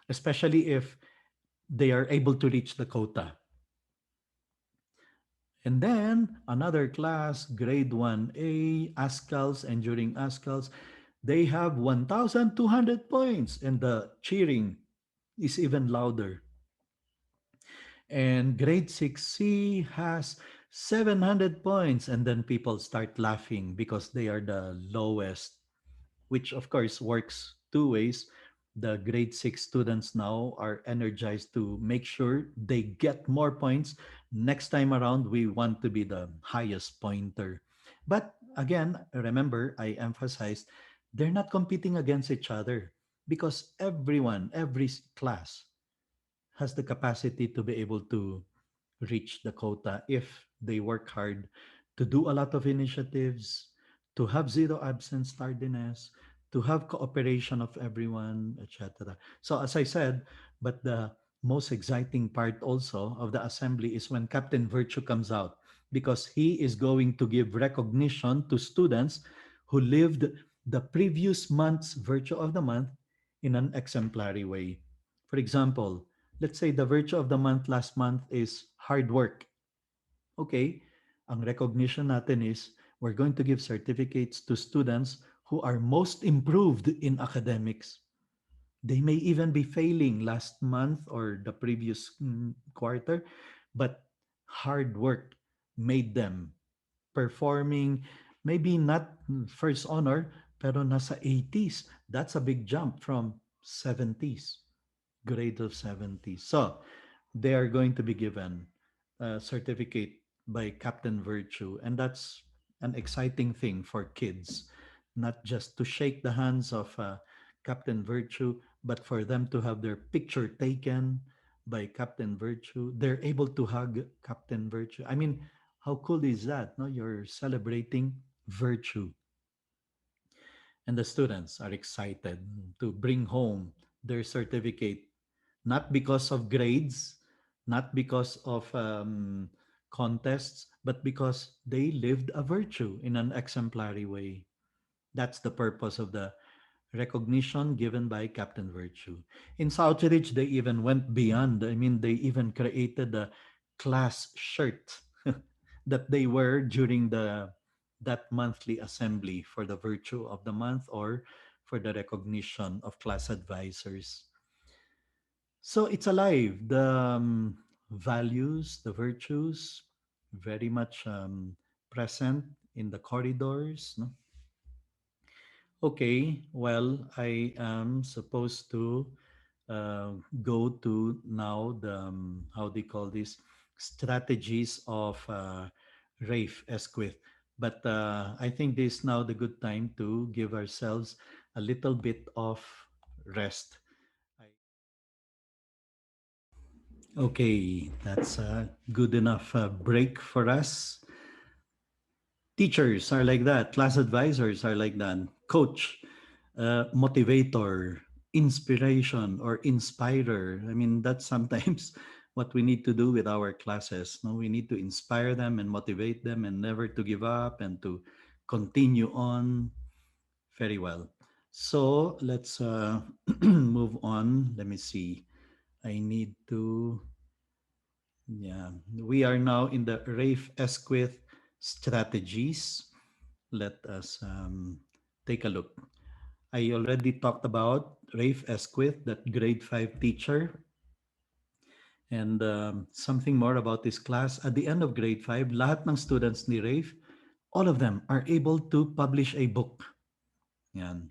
especially if they are able to reach the quota. And then another class, grade 1A, ASCALs, and during ASCALs, they have 1,200 points, and the cheering is even louder. And grade 6C has 700 points, and then people start laughing because they are the lowest, which of course works two ways. The grade 6 students now are energized to make sure they get more points. Next time around, we want to be the highest pointer. But again, remember, I emphasized they're not competing against each other because everyone, class has the capacity to be able to reach the quota if they work hard to do a lot of initiatives, to have zero absence tardiness, to have cooperation of everyone, etc. So as I said, but the most exciting part also of the assembly is when Captain Virtue comes out because he is going to give recognition to students who lived the previous month's virtue of the month in an exemplary way. For example, let's say the virtue of the month last month is hard work. Okay, ang recognition natin is we're going to give certificates to students who are most improved in academics. They may even be failing last month or the previous quarter, but hard work made them performing maybe not first honor, pero nasa 80s. That's a big jump from 70s, grade of 70s. So they are going to be given a certificate by Captain Virtue. And that's an exciting thing for kids, not just to shake the hands of Captain Virtue, but for them to have their picture taken by Captain Virtue. They're able to hug Captain Virtue. I mean, how cool is that? No, you're celebrating virtue, and the students are excited to bring home their certificate, not because of grades, not because of contests, but because they lived a virtue in an exemplary way. That's the purpose of the recognition given by Captain Virtue. In Southridge, they even went beyond. I mean, they even created a class shirt that they wear during the that monthly assembly for the virtue of the month or for the recognition of class advisors. So it's alive. The values, the virtues, very much present in the corridors. No? Okay, well, I am supposed to go to now the how they call this strategies of Rafe Esquith. But I think this is now the good time to give ourselves a little bit of rest. Okay, that's a good enough break for us. Teachers are like that, class advisors are like that, coach, motivator, inspiration, or inspirer. I mean, that's sometimes what we need to do with our classes. No, we need to inspire them and motivate them and never to give up and to continue on. Very well. So let's move on. Let me see. I need to, yeah, we are now in the Rafe Esquith strategies. Let us take a look. I already talked about Rafe Esquith, that grade 5 teacher, and something more about this class. At the end of grade 5, lahat ng students ni Rafe, all of them are able to publish a book. Yan.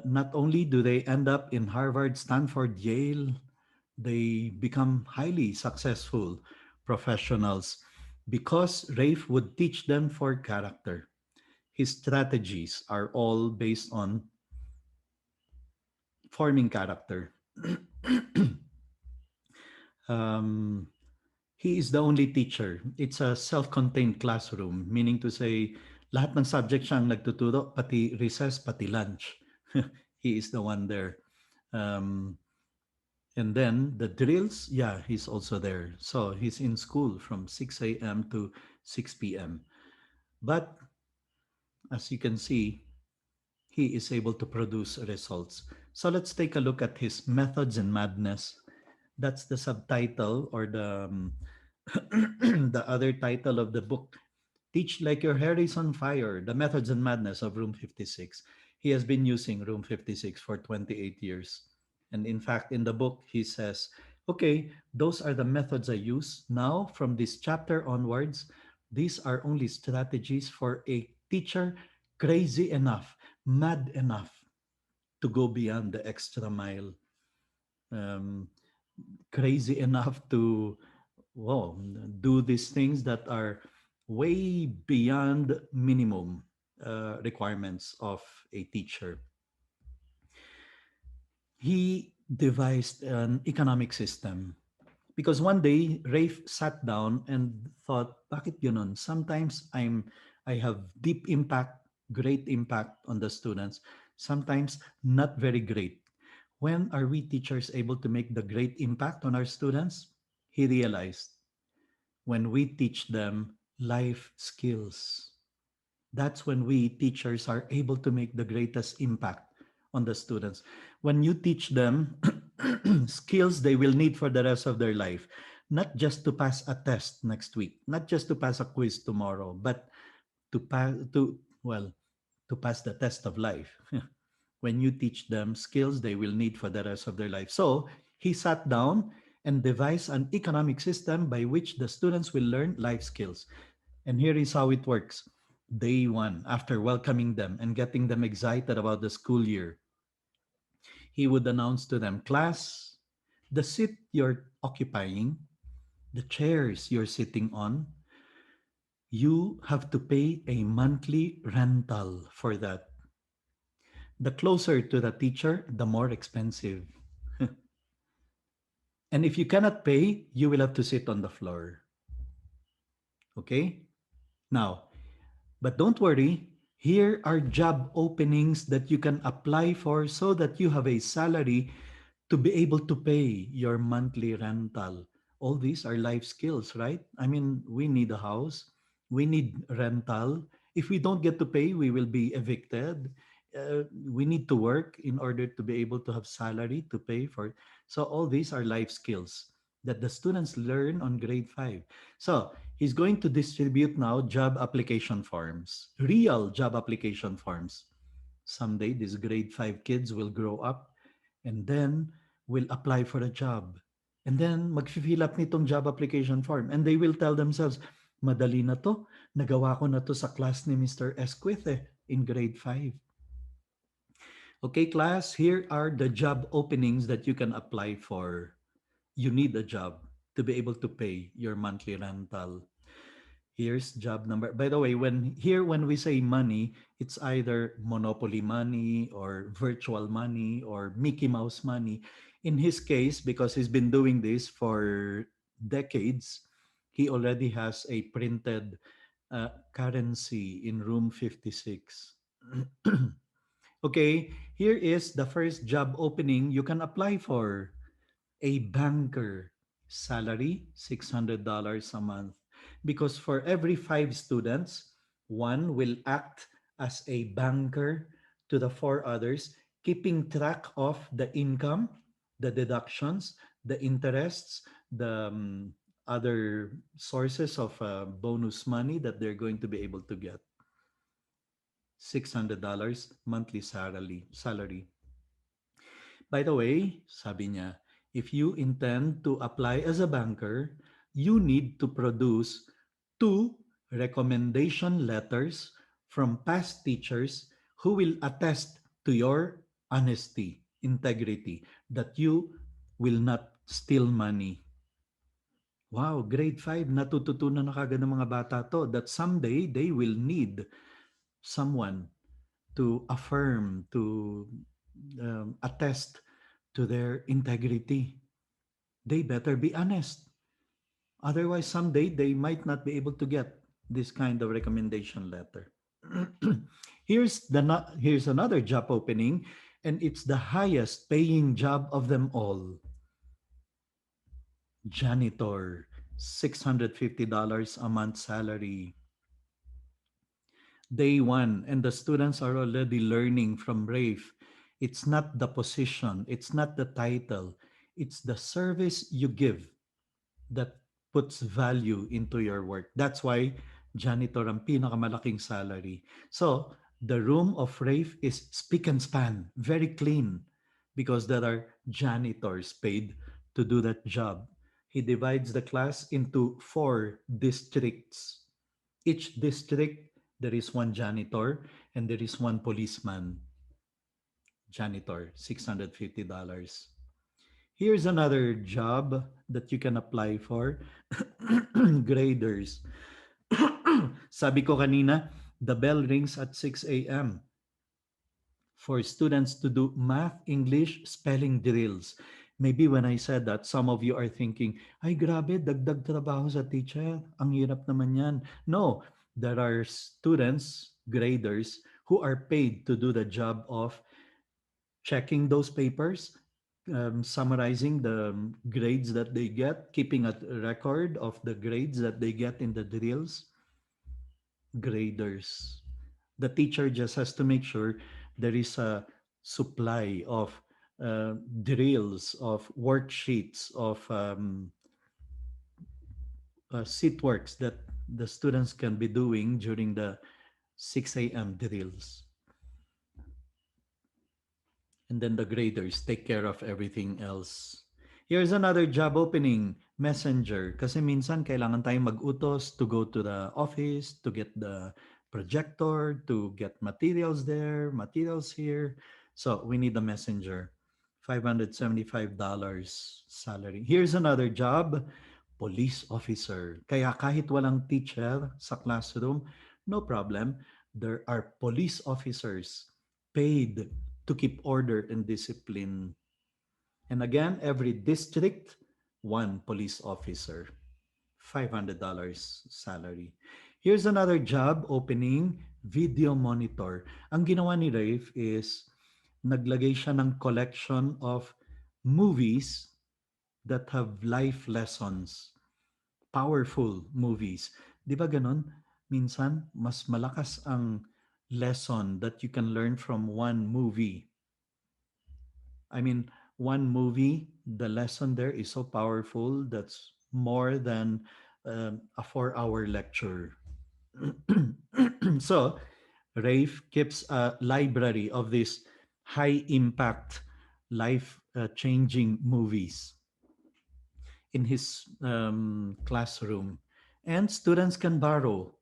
Not only do they end up in Harvard, Stanford, Yale, they become highly successful professionals because Rafe would teach them for character. His strategies are all based on forming character. um, he is the only teacher. It's a self-contained classroom, meaning to say, lahat ng subject siyang nagtuturo, pati recess, pati lunch. He is the one there. Um, and then the drills, yeah, he's also there. So he's in school from 6 a.m. to 6 p.m. But as you can see, he is able to produce results. So let's take a look at his methods in madness. That's the subtitle or the other title of the book. Teach like your hair is on fire. The methods and madness of Room 56. He has been using Room 56 for 28 years. And in fact, in the book, he says, okay, those are the methods I use. Now, from this chapter onwards, these are only strategies for a teacher crazy enough, mad enough to go beyond the extra mile, um, crazy enough to, well, do these things that are way beyond minimum requirements of a teacher. He devised an economic system because one day Rafe sat down and thought, bakit yun? Sometimes I have deep impact, great impact on the students, sometimes not very great. When are we teachers able to make the great impact on our students? He realized when we teach them life skills. That's when we teachers are able to make the greatest impact on the students. When you teach them skills they will need for the rest of their life, not just to pass a test next week, not just to pass a quiz tomorrow, but to pass to well, to pass the test of life. When you teach them skills they will need for the rest of their life. So he sat down and devised an economic system by which the students will learn life skills. And here is how it works. Day one, after welcoming them and getting them excited about the school year, he would announce to them, class, the seat you're occupying, the chairs you're sitting on, you have to pay a monthly rental for that. The closer to the teacher, the more expensive. And if you cannot pay, you will have to sit on the floor. Okay? Now, but don't worry, here are job openings that you can apply for so that you have a salary to be able to pay your monthly rental. All these are life skills, right? I mean, we need a house, we need rental. If we don't get to pay, we will be evicted. We need to work in order to be able to have salary to pay for. So all these are life skills that the students learn on grade 5. So he's going to distribute now job application forms, real job application forms. Someday these grade 5 kids will grow up and then will apply for a job. And then mag-fill up nitong job application form. And they will tell themselves, madali na to. Nagawa ko na to sa class ni Mr. Esquith in grade 5. Okay, class, here are the job openings that you can apply for. You need a job to be able to pay your monthly rental. Here's job number. By the way, when we say money, it's either monopoly money or virtual money or Mickey Mouse money. In his case, because he's been doing this for decades, he already has a printed currency in room 56. Okay, here is the first job opening you can apply for. A banker, salary $600 a month, because for every 5 students, one will act as a banker to the 4 others, keeping track of the income, the deductions, the interests, the other sources of bonus money that they're going to be able to get. $600 monthly salary. By the way, sabi niya, if you intend to apply as a banker, you need to produce 2 recommendation letters from past teachers who will attest to your honesty, integrity, that you will not steal money. Wow, grade 5, natututunan na kagad ng mga bata to that someday they will need someone to affirm, to attest to their integrity. They better be honest. Otherwise, someday they might not be able to get this kind of recommendation letter. Here's another job opening, and it's the highest paying job of them all. Janitor, $650 a month salary. Day one, and the students are already learning from Rafe. It's not the position, it's not the title, it's the service you give that puts value into your work. That's why janitor ang pinakamalaking salary. So, the room of Rafe is spick and span, very clean, because there are janitors paid to do that job. He divides the class into four districts. Each district, there is one janitor and there is one policeman. Janitor, $650. Here's another job that you can apply for. Graders. Sabi ko kanina, the bell rings at 6 a.m. for students to do math, English, spelling drills. Maybe when I said that, some of you are thinking, ay grabe, dagdag trabaho sa teacher. Ang hirap naman yan. No, there are students, graders, who are paid to do the job of checking those papers, summarizing the grades that they get, keeping a record of the grades that they get in the drills. Graders. The teacher just has to make sure there is a supply of drills, of worksheets, of seat works that the students can be doing during the 6 a.m. drills. And then the graders take care of everything else. Here's another job opening, messenger. Kasi minsan kailangan tayong mag-utos to go to the office, to get the projector, to get materials there, materials here. So we need a messenger. $575 salary. Here's another job, police officer. Kaya kahit walang teacher sa classroom, no problem. There are police officers paid to keep order and discipline. And again, every district, one police officer, $500 salary. Here's another job opening, video monitor. Ang ginawa ni Rafe is naglagay siya ng collection of movies that have life lessons, powerful movies. Di ba ganon? Minsan, mas malakas ang lesson that you can learn from one movie. I mean, one movie, the lesson there is so powerful that's more than a 4 hour lecture. So, Rafe keeps a library of these high impact, life changing movies in his classroom. And students can borrow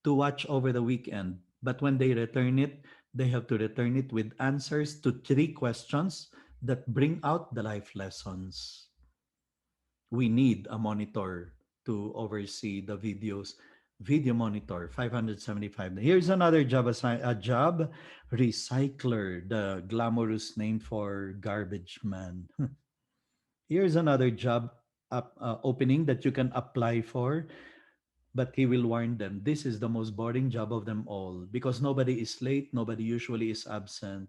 to watch over the weekend. But when they return it, they have to return it with answers to three questions that bring out the life lessons. We need a monitor to oversee the videos. Video monitor, 575. Here's another job, a job, recycler, the glamorous name for garbage man. Here's another job opening that you can apply for, but he will warn them this is the most boring job of them all because nobody is late, nobody usually is absent.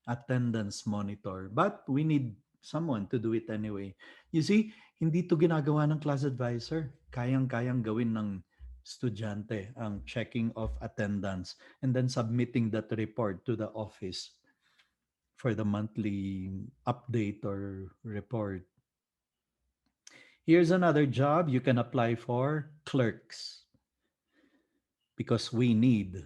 Attendance monitor. But we need someone to do it anyway. You see, hindi to ginagawa ng class advisor. Kayang-kayang gawin ng estudyante ang checking of attendance and then submitting that report to the office for the monthly update or report. Here's another job you can apply for, clerks, because we need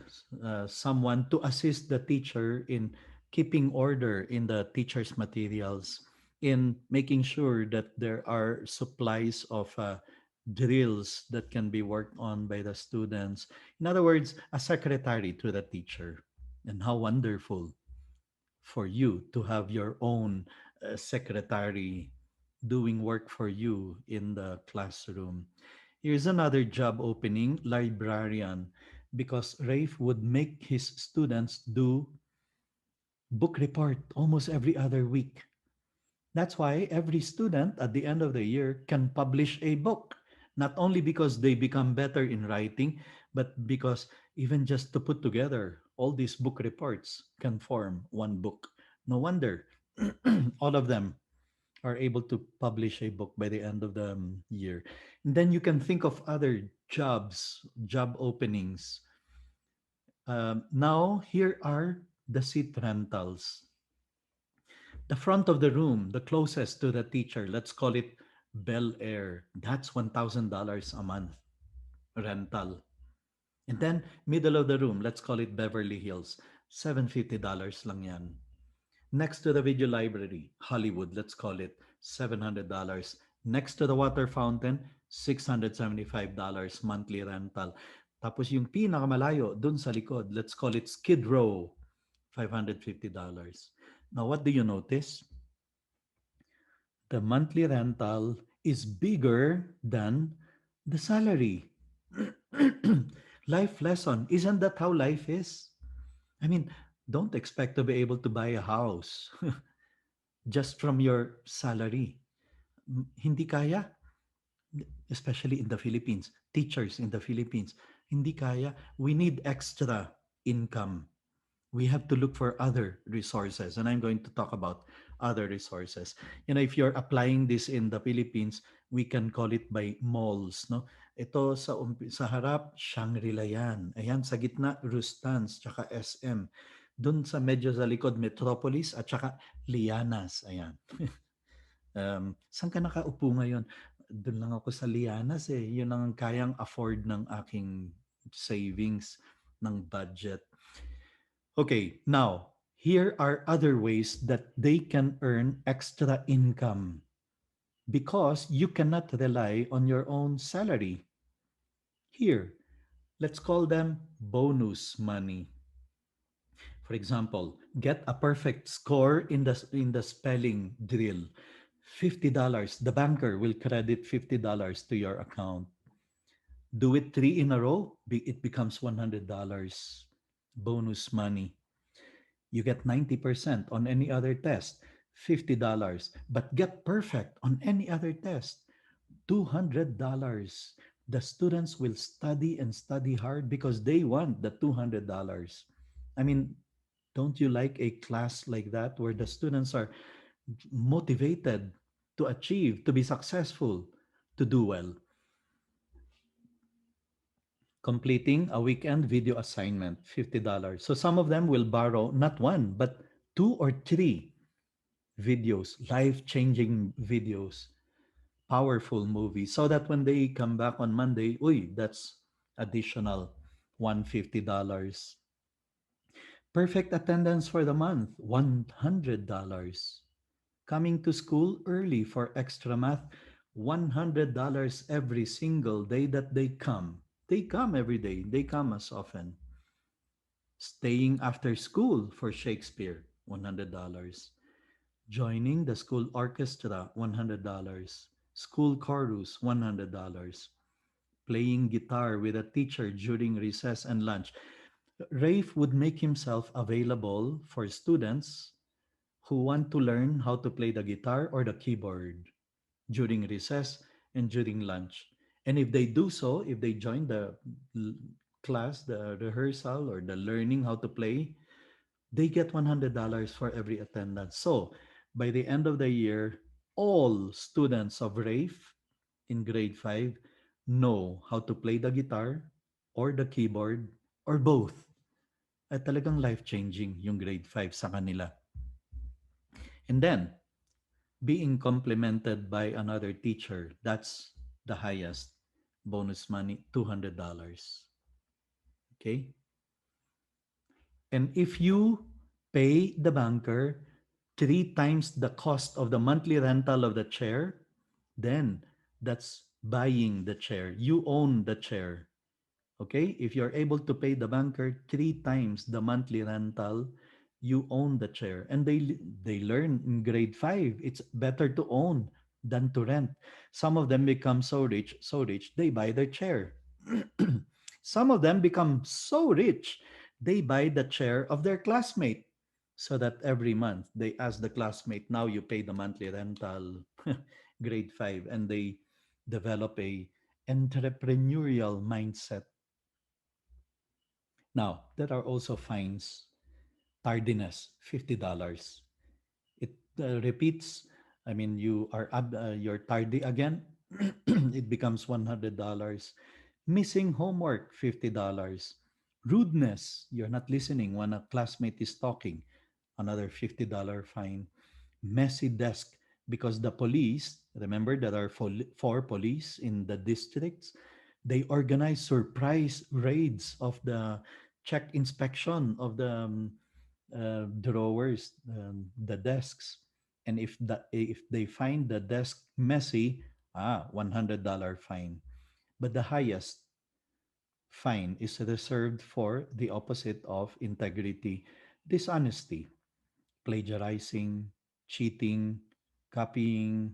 someone to assist the teacher in keeping order in the teacher's materials, in making sure that there are supplies of drills that can be worked on by the students. In other words, a secretary to the teacher. And how wonderful for you to have your own secretary doing work for you in the classroom. Here's another job opening, librarian, because Rafe would make his students do book report almost every other week. That's why every student at the end of the year can publish a book, not only because they become better in writing, but because even just to put together all these book reports can form one book. No wonder all of them are able to publish a book by the end of the year. And then you can think of other jobs, job openings. Now, here are the seat rentals. The front of the room, the closest to the teacher, let's call it Bel Air. That's $1,000 a month rental. And then middle of the room, let's call it Beverly Hills. $750 lang yan. Next to the video library, Hollywood, let's call it $700. Next to the water fountain, $675 monthly rental. Tapos yung pinakamalayo, dun sa likod, let's call it Skid Row, $550. Now, what do you notice? The monthly rental is bigger than the salary. Life lesson. Isn't that how life is? I mean, don't expect to be able to buy a house just from your salary. Hindi kaya, especially in the Philippines. Teachers in the Philippines, hindi kaya. We need extra income. We have to look for other resources, and I'm going to talk about other resources. If you're applying this in the Philippines, we can call it by malls, no? Ito sa harap, Shangri-La yan. Ayan, sa gitna, Rustans, tsaka SM. Doon sa medyo sa likod, Metropolis, at tsaka Lianas. Ayan. Saan ka nakaupo ngayon? Doon lang ako sa Lianas eh. Yun ang kayang afford ng aking savings, ng budget. Okay, now, here are other ways that they can earn extra income because you cannot rely on your own salary. Here, let's call them bonus money. For example, get a perfect score in the spelling drill. $50. The banker will credit $50 to your account. Do it 3 in a row, it becomes $100 bonus money. You get 90% on any other test, $50. But get perfect on any other test, $200. The students will study and study hard because they want the $200. I mean, don't you like a class like that where the students are motivated to achieve, to be successful, to do well? Completing a weekend video assignment, $50. So some of them will borrow not one, but two or three videos, life changing videos, powerful movies, so that when they come back on Monday, that's additional $150. Perfect attendance for the month, $100. Coming to school early for extra math, $100 every single day that they come. They come every day, they come as often. Staying after school for Shakespeare, $100. Joining the school orchestra, $100. School chorus, $100. Playing guitar with a teacher during recess and lunch. Rafe would make himself available for students who want to learn how to play the guitar or the keyboard during recess and during lunch. And if they do so, if they join the class, the rehearsal, or the learning how to play, they get $100 for every attendance. So by the end of the year, all students of RAFE in grade 5 know how to play the guitar or the keyboard or both. At talagang life-changing yung grade 5 sa kanila. And then, being complimented by another teacher, that's the highest bonus money, $200. Okay? And if you pay the banker 3 times the cost of the monthly rental of the chair, then that's buying the chair. You own the chair. Okay? If you're able to pay the banker 3 times the monthly rental, you own the chair. And they learn in grade 5, it's better to own than to rent. Some of them become so rich, they buy their chair. Some of them become so rich, they buy the chair of their classmate. So that every month they ask the classmate, now you pay the monthly rental, grade 5, and they develop a entrepreneurial mindset. Now, there are also fines. Tardiness, $50. It repeats. I mean, you're tardy again. It becomes $100. Missing homework, $50. Rudeness, you're not listening when a classmate is talking, another $50 fine. Messy desk, because the police, remember there are four police in the districts, they organize surprise raids of the check inspection of the drawers, the desks. And if they find the desk messy, $100 fine. But the highest fine is reserved for the opposite of integrity: dishonesty, plagiarizing, cheating, copying,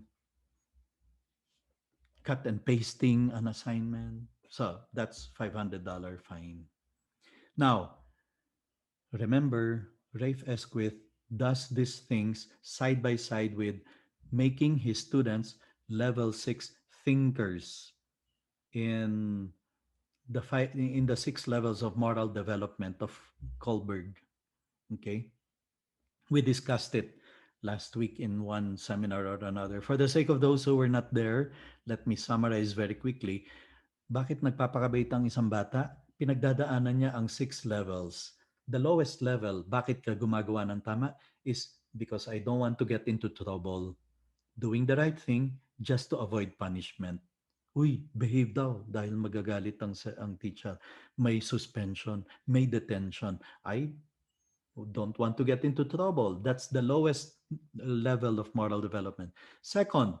cut and pasting an assignment. So that's $500 fine. Now, remember, Rafe Esquith does these things side by side with making his students level 6 thinkers in in the six levels of moral development of Kohlberg. Okay, we discussed it last week in one seminar or another. For the sake of those who were not there, let me summarize very quickly. Bakit nagpapakabait ang isang bata? Pinagdadaanan niya ang six levels. The lowest level, bakit ka gumagawa ng tama, is because I don't want to get into trouble. Doing the right thing just to avoid punishment. Uy, behave daw dahil magagalit ang teacher. May suspension, may detention. I don't want to get into trouble. That's the lowest level of moral development. Second,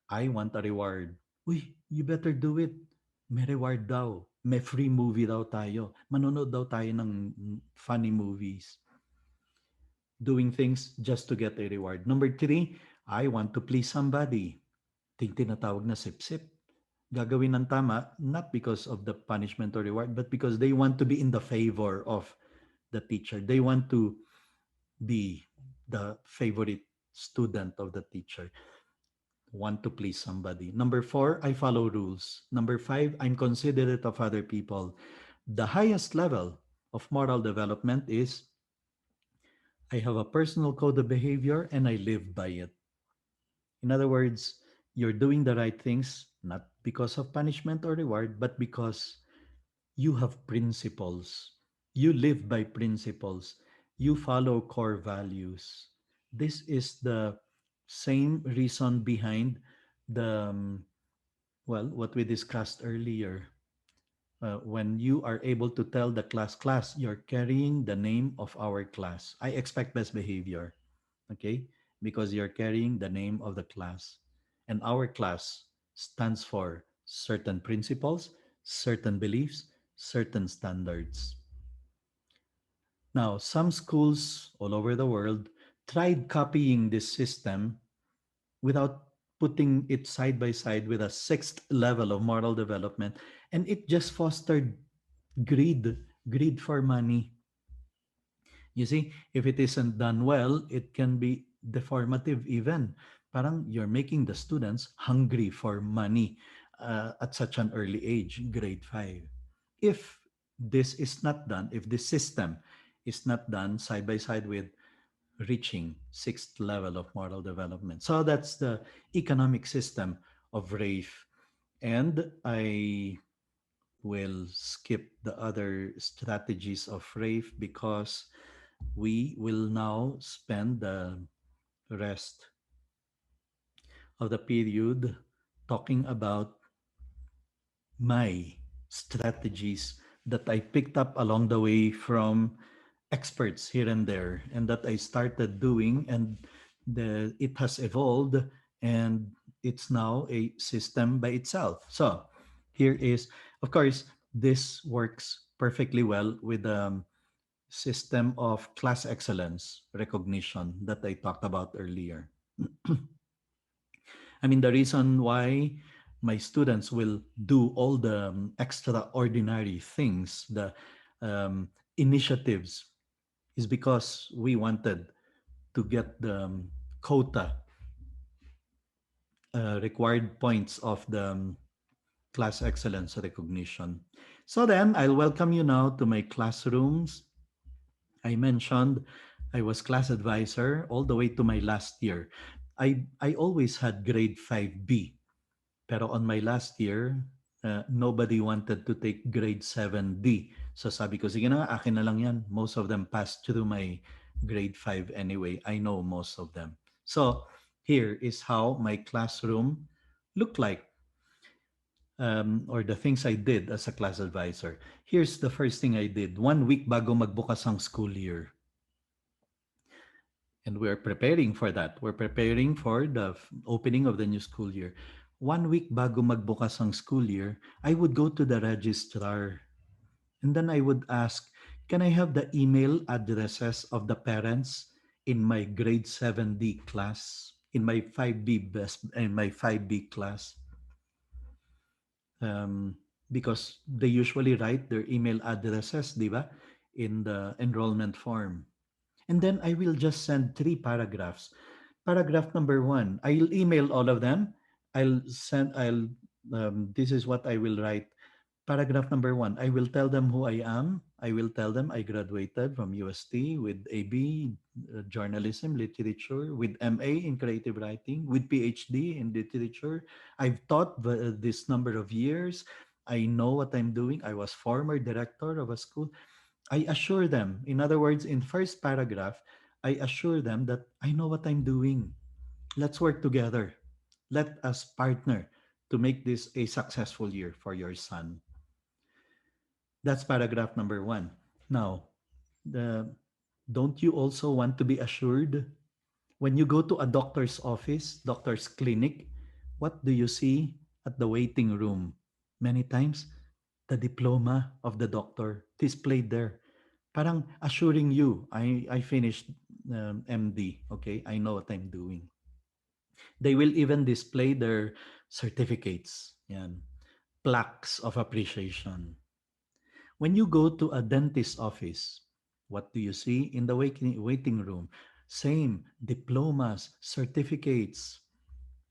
I want a reward. Uy, you better do it. May reward daw. May free movie daw tayo. Manonood daw tayo ng funny movies. Doing things just to get a reward. Number three, I want to please somebody. Tinatawag na sip-sip. Gagawin ng tama, not because of the punishment or reward, but because they want to be in the favor of the teacher. They want to be the favorite student of the teacher. Want to please somebody. Number four, I follow rules. Number five, I'm considerate of other people. The highest level of moral development is I have a personal code of behavior and I live by it. In other words, you're doing the right things not because of punishment or reward, but because you have principles. You live by principles. You follow core values. This is the same reason behind the, what we discussed earlier. When you are able to tell the class, you're carrying the name of our class. I expect best behavior, okay? Because you're carrying the name of the class. And our class stands for certain principles, certain beliefs, certain standards. Now, some schools all over the world tried copying this system without putting it side by side with a sixth level of moral development, and it just fostered greed for money. You see, if it isn't done well, it can be deformative even. Parang you're making the students hungry for money at such an early age, grade 5. If this is not done, if this system is not done side by side with reaching sixth level of moral development. So that's the economic system of RAFE. And I will skip the other strategies of RAFE because we will now spend the rest of the period talking about my strategies that I picked up along the way from experts here and there, and that I started doing, and it has evolved, and it's now a system by itself. So here is, of course, this works perfectly well with the system of class excellence recognition that I talked about earlier. I mean, the reason why my students will do all the extraordinary things, the initiatives, is because we wanted to get the quota, required points of the class excellence recognition. So then I'll welcome you now to my classrooms. I mentioned I was class advisor all the way to my last year. I always had grade 5B. Pero on my last year, nobody wanted to take grade 7D. So sabi ko, sige na nga, akin na lang yan. Most of them passed through my grade 5 anyway. I know most of them. So here is how my classroom looked like, or the things I did as a class advisor. Here's the first thing I did. 1 week bago magbukas ang school year. And we're preparing for that. We're preparing for the opening of the new school year. 1 week bago magbukas ang school year, I would go to the registrar and then I would ask, can I have the email addresses of the parents in my grade 7D class, in my 5B in my 5B class? Um, because they usually write their email addresses, di ba, in the enrollment form. And then I will just send 3 paragraphs. Paragraph number 1, I'll email all of them. This is what I will write. Paragraph number 1, I will tell them who I am. I will tell them I graduated from UST with AB, journalism, literature, with MA in creative writing, with PhD in literature. I've taught this number of years. I know what I'm doing. I was former director of a school. I assure them, in other words, in first paragraph, I assure them that I know what I'm doing. Let's work together. Let us partner to make this a successful year for your son. That's paragraph number 1. Now, the, don't you also want to be assured when you go to a doctor's office, doctor's clinic, what do you see at the waiting room? Many times, the diploma of the doctor displayed there. Parang assuring you, I finished MD, okay? I know what I'm doing. They will even display their certificates, yan, plaques of appreciation. When you go to a dentist's office, what do you see in the waiting room? Same diplomas, certificates,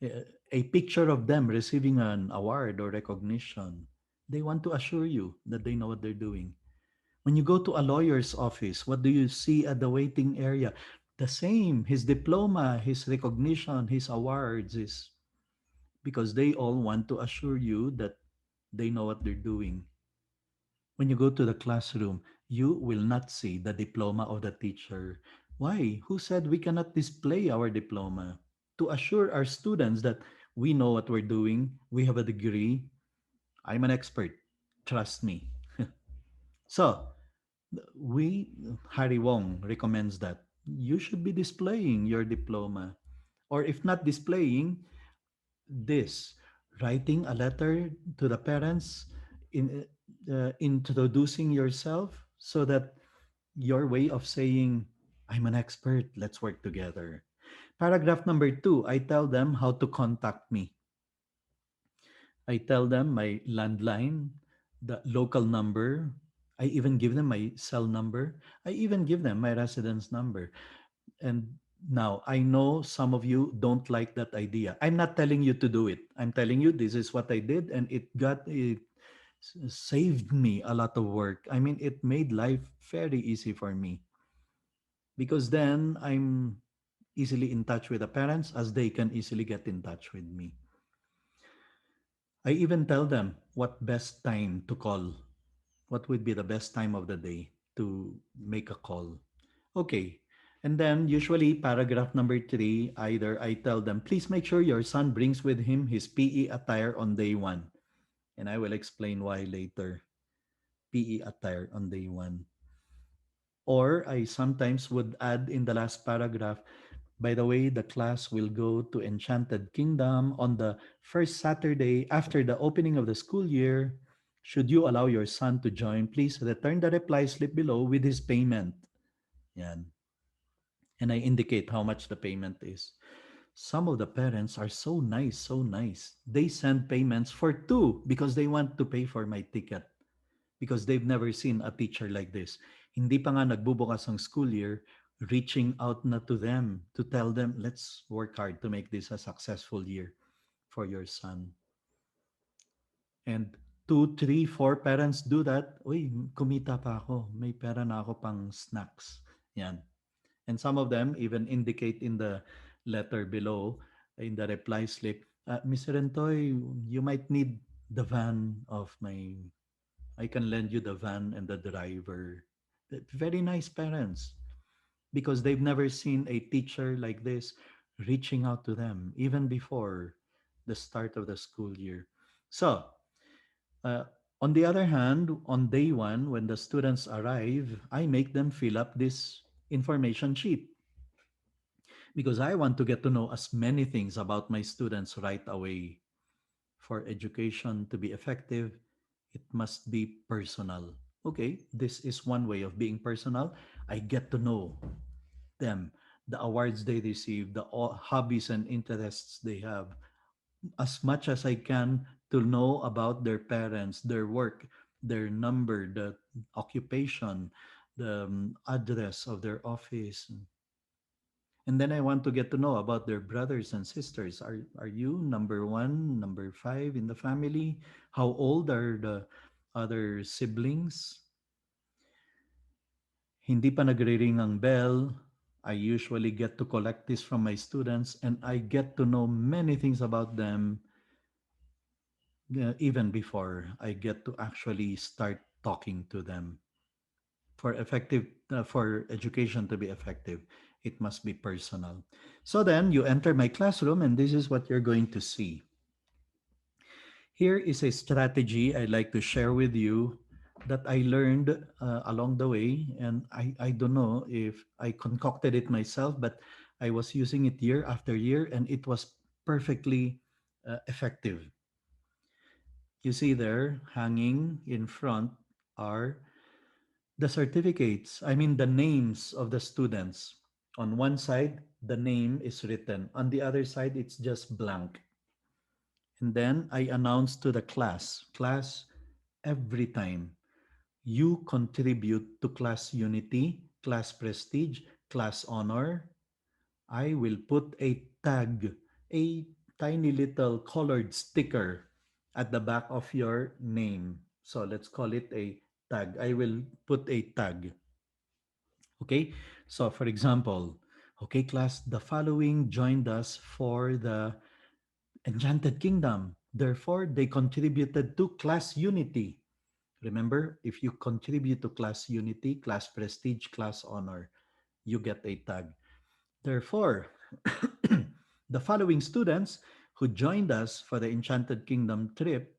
a picture of them receiving an award or recognition. They want to assure you that they know what they're doing. When you go to a lawyer's office, what do you see at the waiting area? The same, his diploma, his recognition, his awards is because they all want to assure you that they know what they're doing. When you go to the classroom, you will not see the diploma of the teacher. Why? Who said we cannot display our diploma? To assure our students that we know what we're doing, we have a degree, I'm an expert, trust me. So, we, Harry Wong recommends that you should be displaying your diploma. Or if not displaying, this writing a letter to the parents, introducing yourself so that your way of saying, I'm an expert, let's work together. Paragraph number 2, I tell them how to contact me. I tell them my landline, the local number. I even give them my cell number. I even give them my residence number. And now I know some of you don't like that idea. I'm not telling you to do it. I'm telling you this is what I did, and it saved me a lot of work. I mean, it made life very easy for me because then I'm easily in touch with the parents as they can easily get in touch with me. I even tell them what best time to call. What would be the best time of the day to make a call? Okay. And then usually paragraph number 3, either I tell them, please make sure your son brings with him his PE attire on day 1. And I will explain why later. PE attire on day 1. Or I sometimes would add in the last paragraph, by the way, the class will go to Enchanted Kingdom on the first Saturday after the opening of the school year. Should you allow your son to join, please return the reply slip below with his payment. Yan. And I indicate how much the payment is. Some of the parents are so nice, so nice. They send payments for 2 because they want to pay for my ticket because they've never seen a teacher like this. Hindi pa nga nagbubukas ang school year, reaching out na to them to tell them, let's work hard to make this a successful year for your son. And 2, 3, 4 parents do that. Uy, kumita pa ako. May pera na ako pang snacks. Yan. And some of them even indicate in the letter below, in the reply slip, Mr. Rentoy, you might need the van of my, I can lend you the van and the driver. Very nice parents because they've never seen a teacher like this reaching out to them even before the start of the school year. So, uh, on the other hand, on day one, when the students arrive, I make them fill up this information sheet because I want to get to know as many things about my students right away. For education to be effective, it must be personal. Okay, this is one way of being personal. I get to know them, the awards they receive, the hobbies and interests they have, as much as I can to know about their parents, their work, their number, the occupation, the address of their office. And then I want to get to know about their brothers and sisters. Are you number one, number five in the family? How old are the other siblings? Hindi pa nagre-ring ang bell. I usually get to collect this from my students and I get to know many things about them even before I get to actually start talking to them. For education to be effective, it must be personal. So then you enter my classroom and this is what you're going to see. Here is a strategy I'd like to share with you that I learned along the way. And I don't know if I concocted it myself, but I was using it year after year and it was perfectly effective. You see there, hanging in front are the certificates, I mean the names of the students. On one side, the name is written. On the other side, it's just blank. And then I announce to the class, every time you contribute to class unity, class prestige, class honor, I will put a tag, a tiny little colored sticker at the back of your name. So let's call it a tag. I will put a tag. Okay. So for example, okay, class, the following joined us for the Enchanted Kingdom. Therefore, they contributed to class unity. Remember, if you contribute to class unity, class prestige, class honor, you get a tag. Therefore, the following students who joined us for the Enchanted Kingdom trip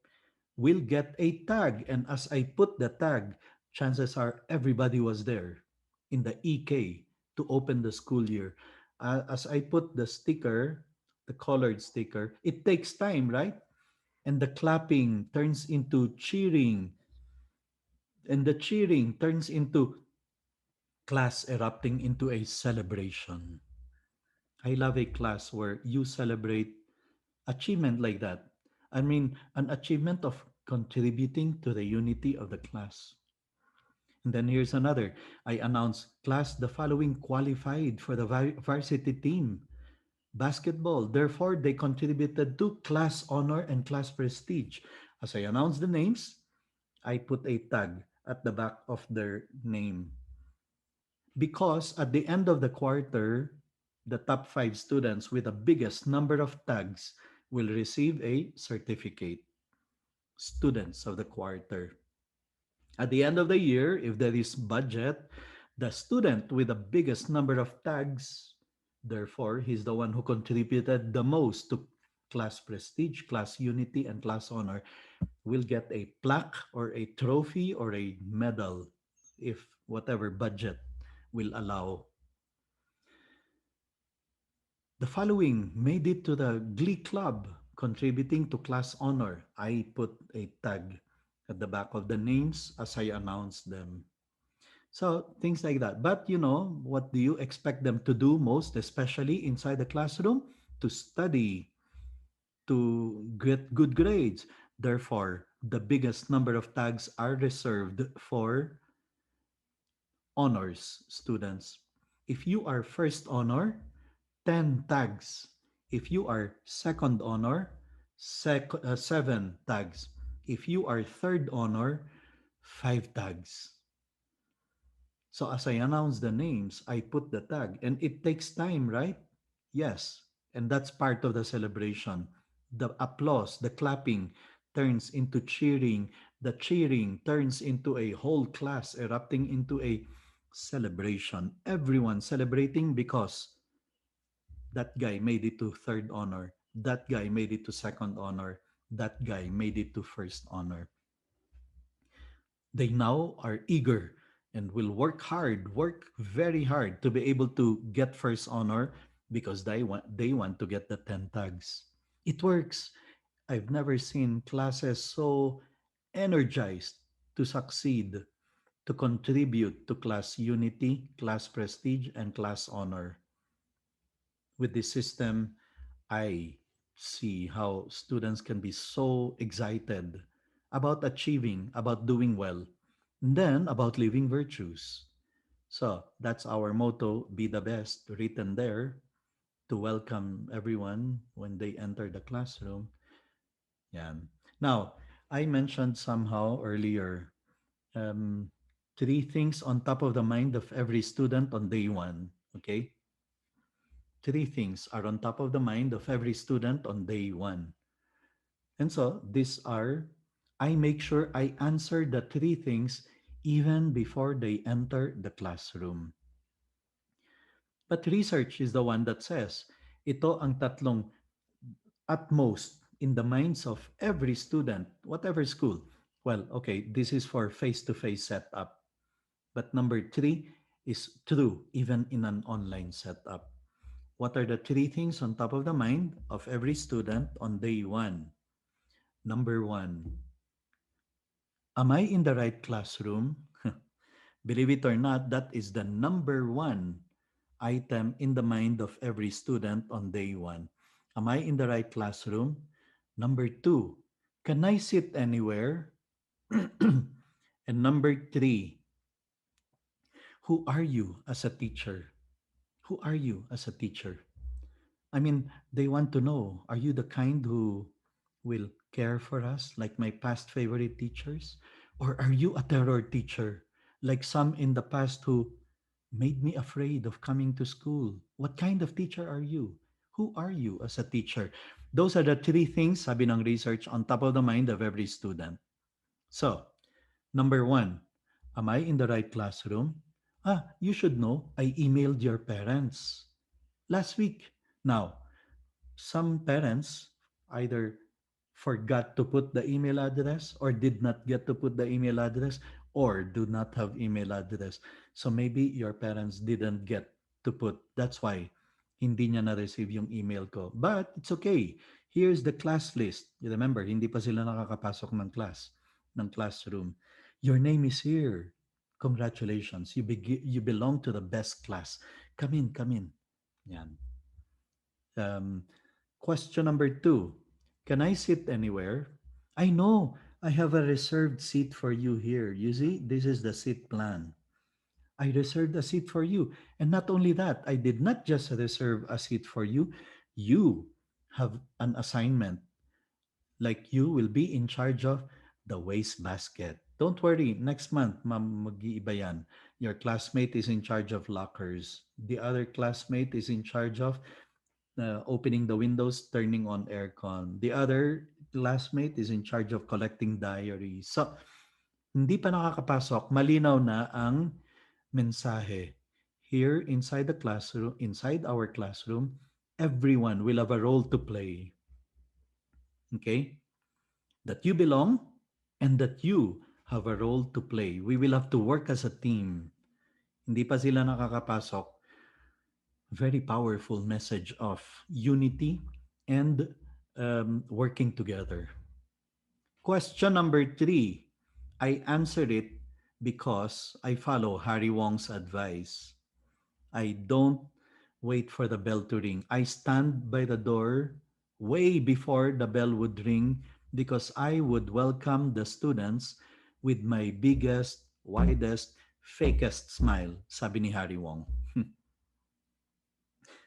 will get a tag. And as I put the tag, chances are everybody was there in the EK to open the school year. As I put the sticker, the colored sticker, it takes time, right? And the clapping turns into cheering, and the cheering turns into class erupting into a celebration. I love a class where you celebrate achievement like that. I mean, an achievement of contributing to the unity of the class. And then here's another. I announce class the following qualified for the varsity team basketball. Therefore, they contributed to class honor and class prestige. As I announce the names, I put a tag at the back of their name. Because at the end of the quarter, the top five students with the biggest number of tags will receive a certificate. Students of the quarter. At the end of the year, if there is budget, the student with the biggest number of tags, therefore, he's the one who contributed the most to class prestige, class unity, and class honor, will get a plaque or a trophy or a medal if whatever budget will allow. The following made it to the Glee Club, contributing to class honor. I put a tag at the back of the names as I announced them. So things like that. But what do you expect them to do most, especially inside the classroom? To study, to get good grades. Therefore, the biggest number of tags are reserved for honors students. If you are first honor, 10 tags. If you are second honor, 7 tags. If you are third honor, 5 tags. So as I announce the names, I put the tag. And it takes time, right? Yes. And that's part of the celebration. The applause, the clapping turns into cheering. The cheering turns into a whole class erupting into a celebration. Everyone celebrating because that guy made it to third honor. That guy made it to second honor. That guy made it to first honor. They now are eager and will work hard, work very hard to be able to get first honor because they want to get the 10 tags. It works. I've never seen classes so energized to succeed, to contribute to class unity, class prestige, and class honor. With this system, I see how students can be so excited about achieving, about doing well, and then about living virtues. So that's our motto, be the best, written there to welcome everyone when they enter the classroom. Yeah. Now, I mentioned somehow earlier um, three things on top of the mind of every student on day one. Okay. Three things are on top of the mind of every student on day one. And so these are, I make sure I answer the three things even before they enter the classroom. But research is the one that says, ito ang tatlong at most in the minds of every student, whatever school. Well, okay, this is for face-to-face setup. But number three is true even in an online setup. What are the three things on top of the mind of every student on day one? Number one, am I in the right classroom? Believe it or not, that is the number one item in the mind of every student on day one. Am I in the right classroom? Number two, can I sit anywhere? And number three, who are you as a teacher? Who are you as a teacher? I mean, they want to know, are you the kind who will care for us like my past favorite teachers? Or are you a terror teacher like some in the past who made me afraid of coming to school? What kind of teacher are you? Who are you as a teacher? Those are the three things, sabi ng research, on top of the mind of every student. So, number one, am I in the right classroom? You should know, I emailed your parents last week. Now, some parents either forgot to put the email address or did not get to put the email address or do not have email address. So maybe your parents didn't get to put. That's why hindi niya na-receive yung email ko. But it's okay. Here's the class list. You remember, hindi pa sila nakakapasok ng class, ng classroom. Your name is here. Congratulations. You belong to the best class. Come in, come in. Yan. Um, Question number two. Can I sit anywhere? I know. I have a reserved seat for you here. You see, this is the seat plan. I reserved a seat for you. And not only that, I did not just reserve a seat for you. You have an assignment. Like you will be in charge of the waste basket. Don't worry, next month, mag-iiba yan. Your classmate is in charge of lockers. The other classmate is in charge of opening the windows, turning on aircon. The other classmate is in charge of collecting diaries. So, hindi pa nakakapasok, malinaw na ang mensahe. Here inside the classroom, inside our classroom, everyone will have a role to play. Okay? That you belong and that you have a role to play. We will have to work as a team. Hindi pa sila nakakapasok. Very powerful message of unity and working together. Question number three. I answered it because I follow Harry Wong's advice. I don't wait for the bell to ring. I stand by the door way before the bell would ring because I would welcome the students with my biggest, widest, fakest smile, sabi ni Harry Wong.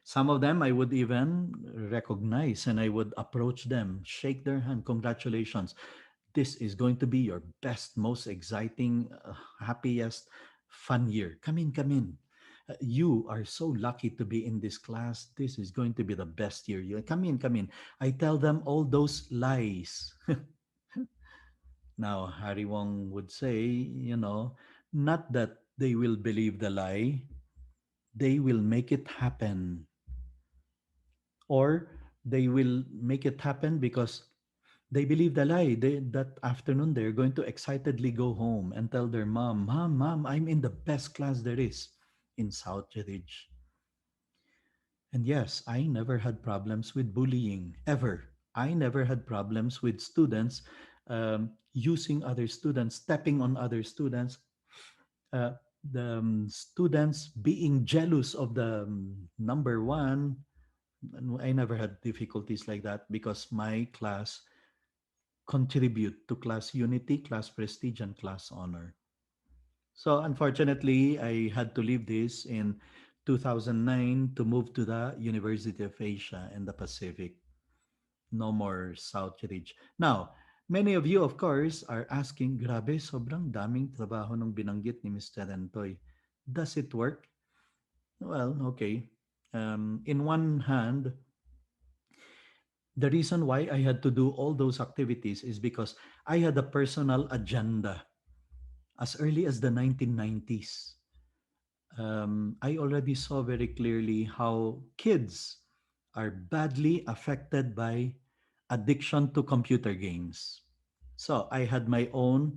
Some of them I would even recognize and I would approach them, shake their hand. Congratulations. This is going to be your best, most exciting, happiest, fun year. Come in, come in. You are so lucky to be in this class. This is going to be the best year. You come in, come in. I tell them all those lies. Now, Harry Wong would say, not that they will believe the lie, they will make it happen. Or they will make it happen because they believe the lie. That afternoon, they're going to excitedly go home and tell their mom, Mom, I'm in the best class there is in Southridge. And yes, I never had problems with bullying, ever. I never had problems with students using other students, stepping on other students, uh, the students being jealous of the number one. I never had difficulties like that because my class contribute to class unity, class prestige, and class honor. So unfortunately, I had to leave this in 2009 to move to the University of Asia and the Pacific. No more South Ridge. Now, many of you, of course, are asking, grabe, sobrang daming trabaho nung binanggit ni Mr. Rentoy. Does it work? Well, okay. In one hand, the reason why I had to do all those activities is because I had a personal agenda as early as the 1990s. I already saw very clearly how kids are badly affected by addiction to computer games. So I had my own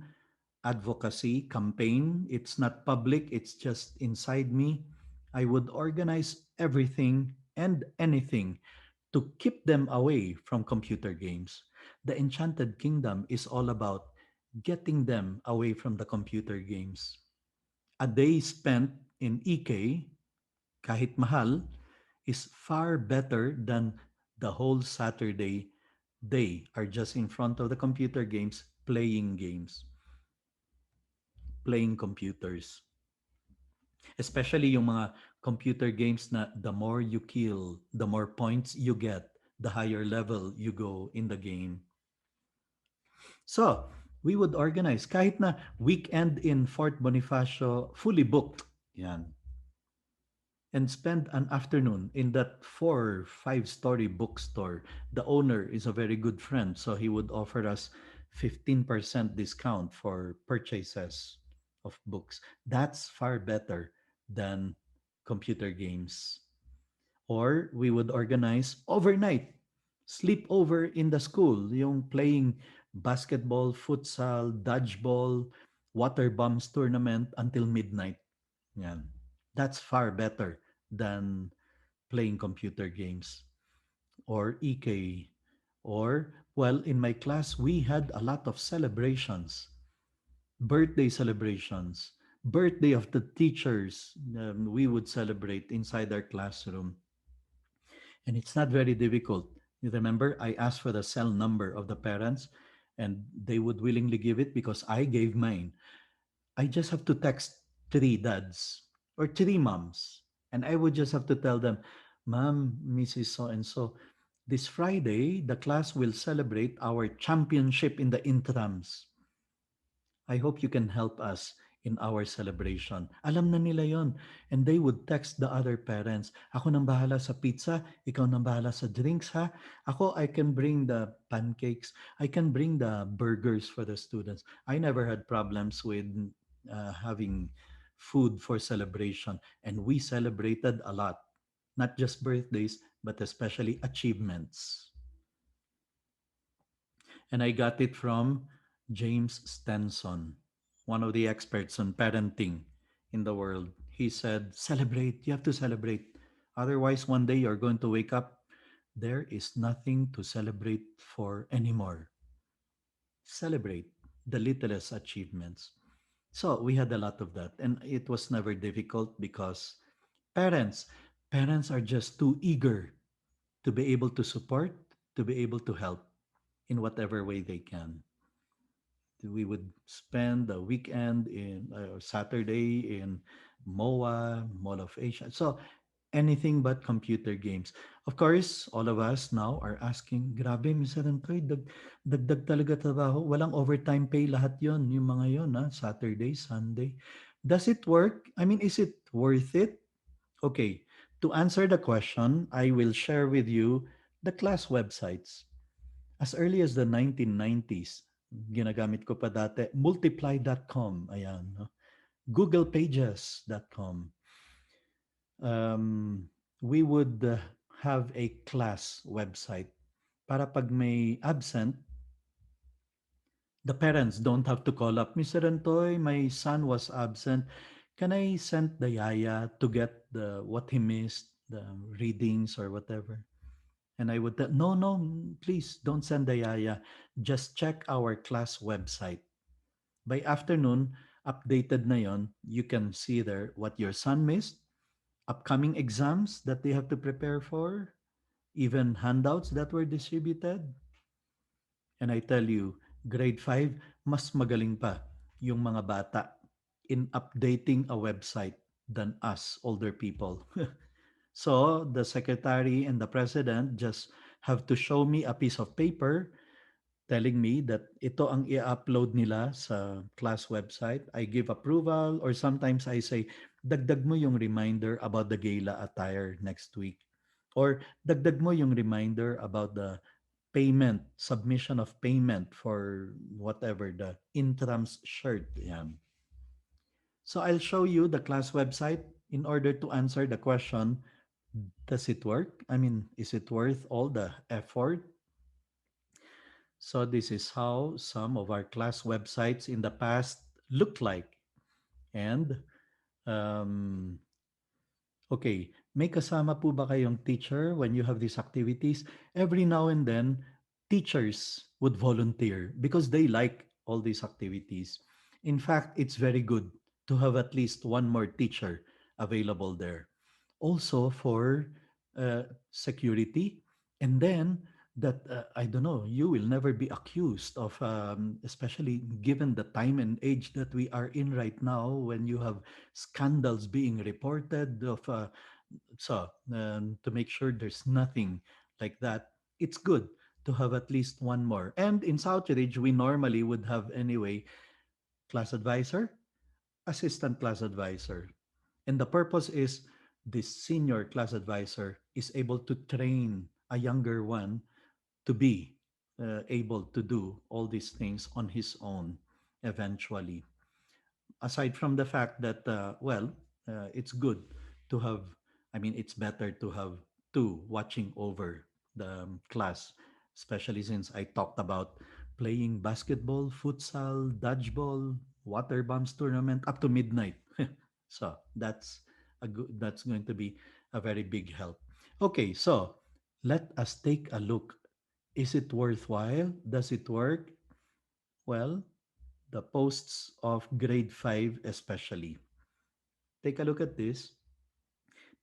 advocacy campaign. It's not public, it's just inside me. I would organize everything and anything to keep them away from computer games. The Enchanted Kingdom is all about getting them away from the computer games. A day spent in EK, kahit mahal, is far better than the whole Saturday they are just in front of the computer games, playing computers. Especially yung mga computer games na the more you kill, the more points you get, the higher level you go in the game. So, we would organize kahit na weekend in Fort Bonifacio, fully booked. Yan. And spend an afternoon in that 4, 5 story bookstore. The owner is a very good friend, so he would offer us 15% discount for purchases of books. That's far better than computer games. Or we would organize overnight sleepover in the school, yung playing basketball, futsal, dodgeball, water bombs tournament until midnight. Yan. That's far better than playing computer games or EK. Or, well, in my class, we had a lot of celebrations, birthday celebrations, birthday of the teachers. We would celebrate inside our classroom. And it's not very difficult. You remember, I asked for the cell number of the parents, and they would willingly give it because I gave mine. I just have to text 3 dads or 3 moms, and I would just have to tell them, Ma'am, Mrs. So and so, this Friday, the class will celebrate our championship in the intrams. I hope you can help us in our celebration. Alam na nila yon. And they would text the other parents, ako nang bahala sa pizza, ikaw nang bahala sa drinks ha. Ako, I can bring the pancakes, I can bring the burgers for the students. I never had problems with having food for celebration. And we celebrated a lot, not just birthdays, but especially achievements. And I got it from James Stenson, one of the experts on parenting in the world. He said, celebrate, you have to celebrate. Otherwise, one day you're going to wake up, there is nothing to celebrate for anymore. Celebrate the littlest achievements. So we had a lot of that. And it was never difficult because parents, parents are just too eager to be able to support, to be able to help in whatever way they can. We would spend the weekend in Saturday in MOA, Mall of Asia. So anything but computer games. Of course, all of us now are asking, grabe, Mr. Antoy, dagdag talaga trabaho. Walang overtime pay lahat yon, yung mga yon, ha? Saturday, Sunday. Does it work? I mean, is it worth it? Okay, to answer the question, I will share with you the class websites. As early as the 1990s, Ginagamit ko pa dati. Multiply.com. Ayan. No? Googlepages.com. We would have a class website para pag may absent, the parents don't have to call up, Mr. Antoy, my son was absent. Can I send the yaya to get the what he missed, the readings or whatever? And I would tell, no, no, please don't send the yaya. Just check our class website. By afternoon, updated na yon. You can see there what your son missed, upcoming exams that they have to prepare for, even handouts that were distributed. And I tell you, grade 5, mas magaling pa yung mga bata in updating a website than us older people. So the secretary and the president just have to show me a piece of paper telling me that ito ang i-upload nila sa class website. I give approval or sometimes I say, dagdag mo yung reminder about the gala attire next week. Or dagdag mo yung reminder about the payment, submission of payment for whatever, the intrams shirt. Yan. So I'll show you the class website in order to answer the question, does it work? I mean, is it worth all the effort? So this is how some of our class websites in the past looked like. And um, okay, may kasama po ba kayong teacher when you have these activities? Every now and then, teachers would volunteer because they like all these activities. In fact, it's very good to have at least one more teacher available there. Also for security. And then that, I don't know, you will never be accused of, especially given the time and age that we are in right now, when you have scandals being reported of to make sure there's nothing like that, it's good to have at least one more. And in Southridge, we normally would have anyway class advisor, assistant class advisor. And the purpose is this senior class advisor is able to train a younger one to be able to do all these things on his own eventually. Aside from the fact that, it's good to have, I mean, it's better to have two watching over the class, especially since I talked about playing basketball, futsal, dodgeball, water bombs tournament up to midnight. So that's going to be a very big help. Okay, so let us take a look. Is it worthwhile? Does it work? Well, the posts of grade 5 especially. Take a look at this.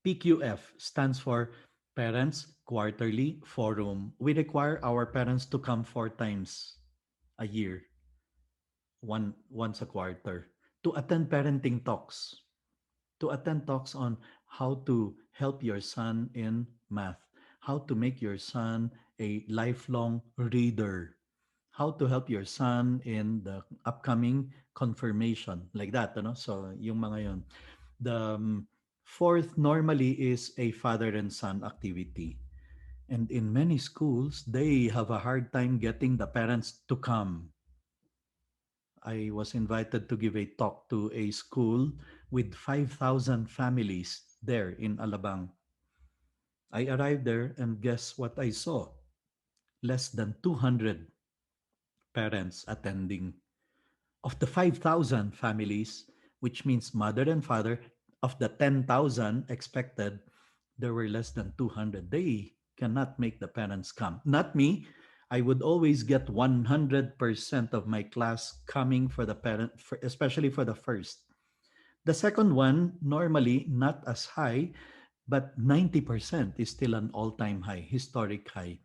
PQF stands for Parents Quarterly Forum. We require our parents to come 4 times a year, once a quarter, to attend parenting talks, on how to help your son in math, how to make your son a lifelong reader, how to help your son in the upcoming confirmation, like that, ano? So yung mga yon. The fourth normally is a father and son activity. And in many schools, they have a hard time getting the parents to come. I was invited to give a talk to a school with 5,000 families there in Alabang. I arrived there and guess what I saw? Less than 200 parents attending. Of the 5,000 families, which means mother and father, of the 10,000 expected, there were less than 200. They cannot make the parents come. Not me. I would always get 100% of my class coming for the parent, especially for the first. The second one, normally not as high, but 90% is still an all time high, historic high,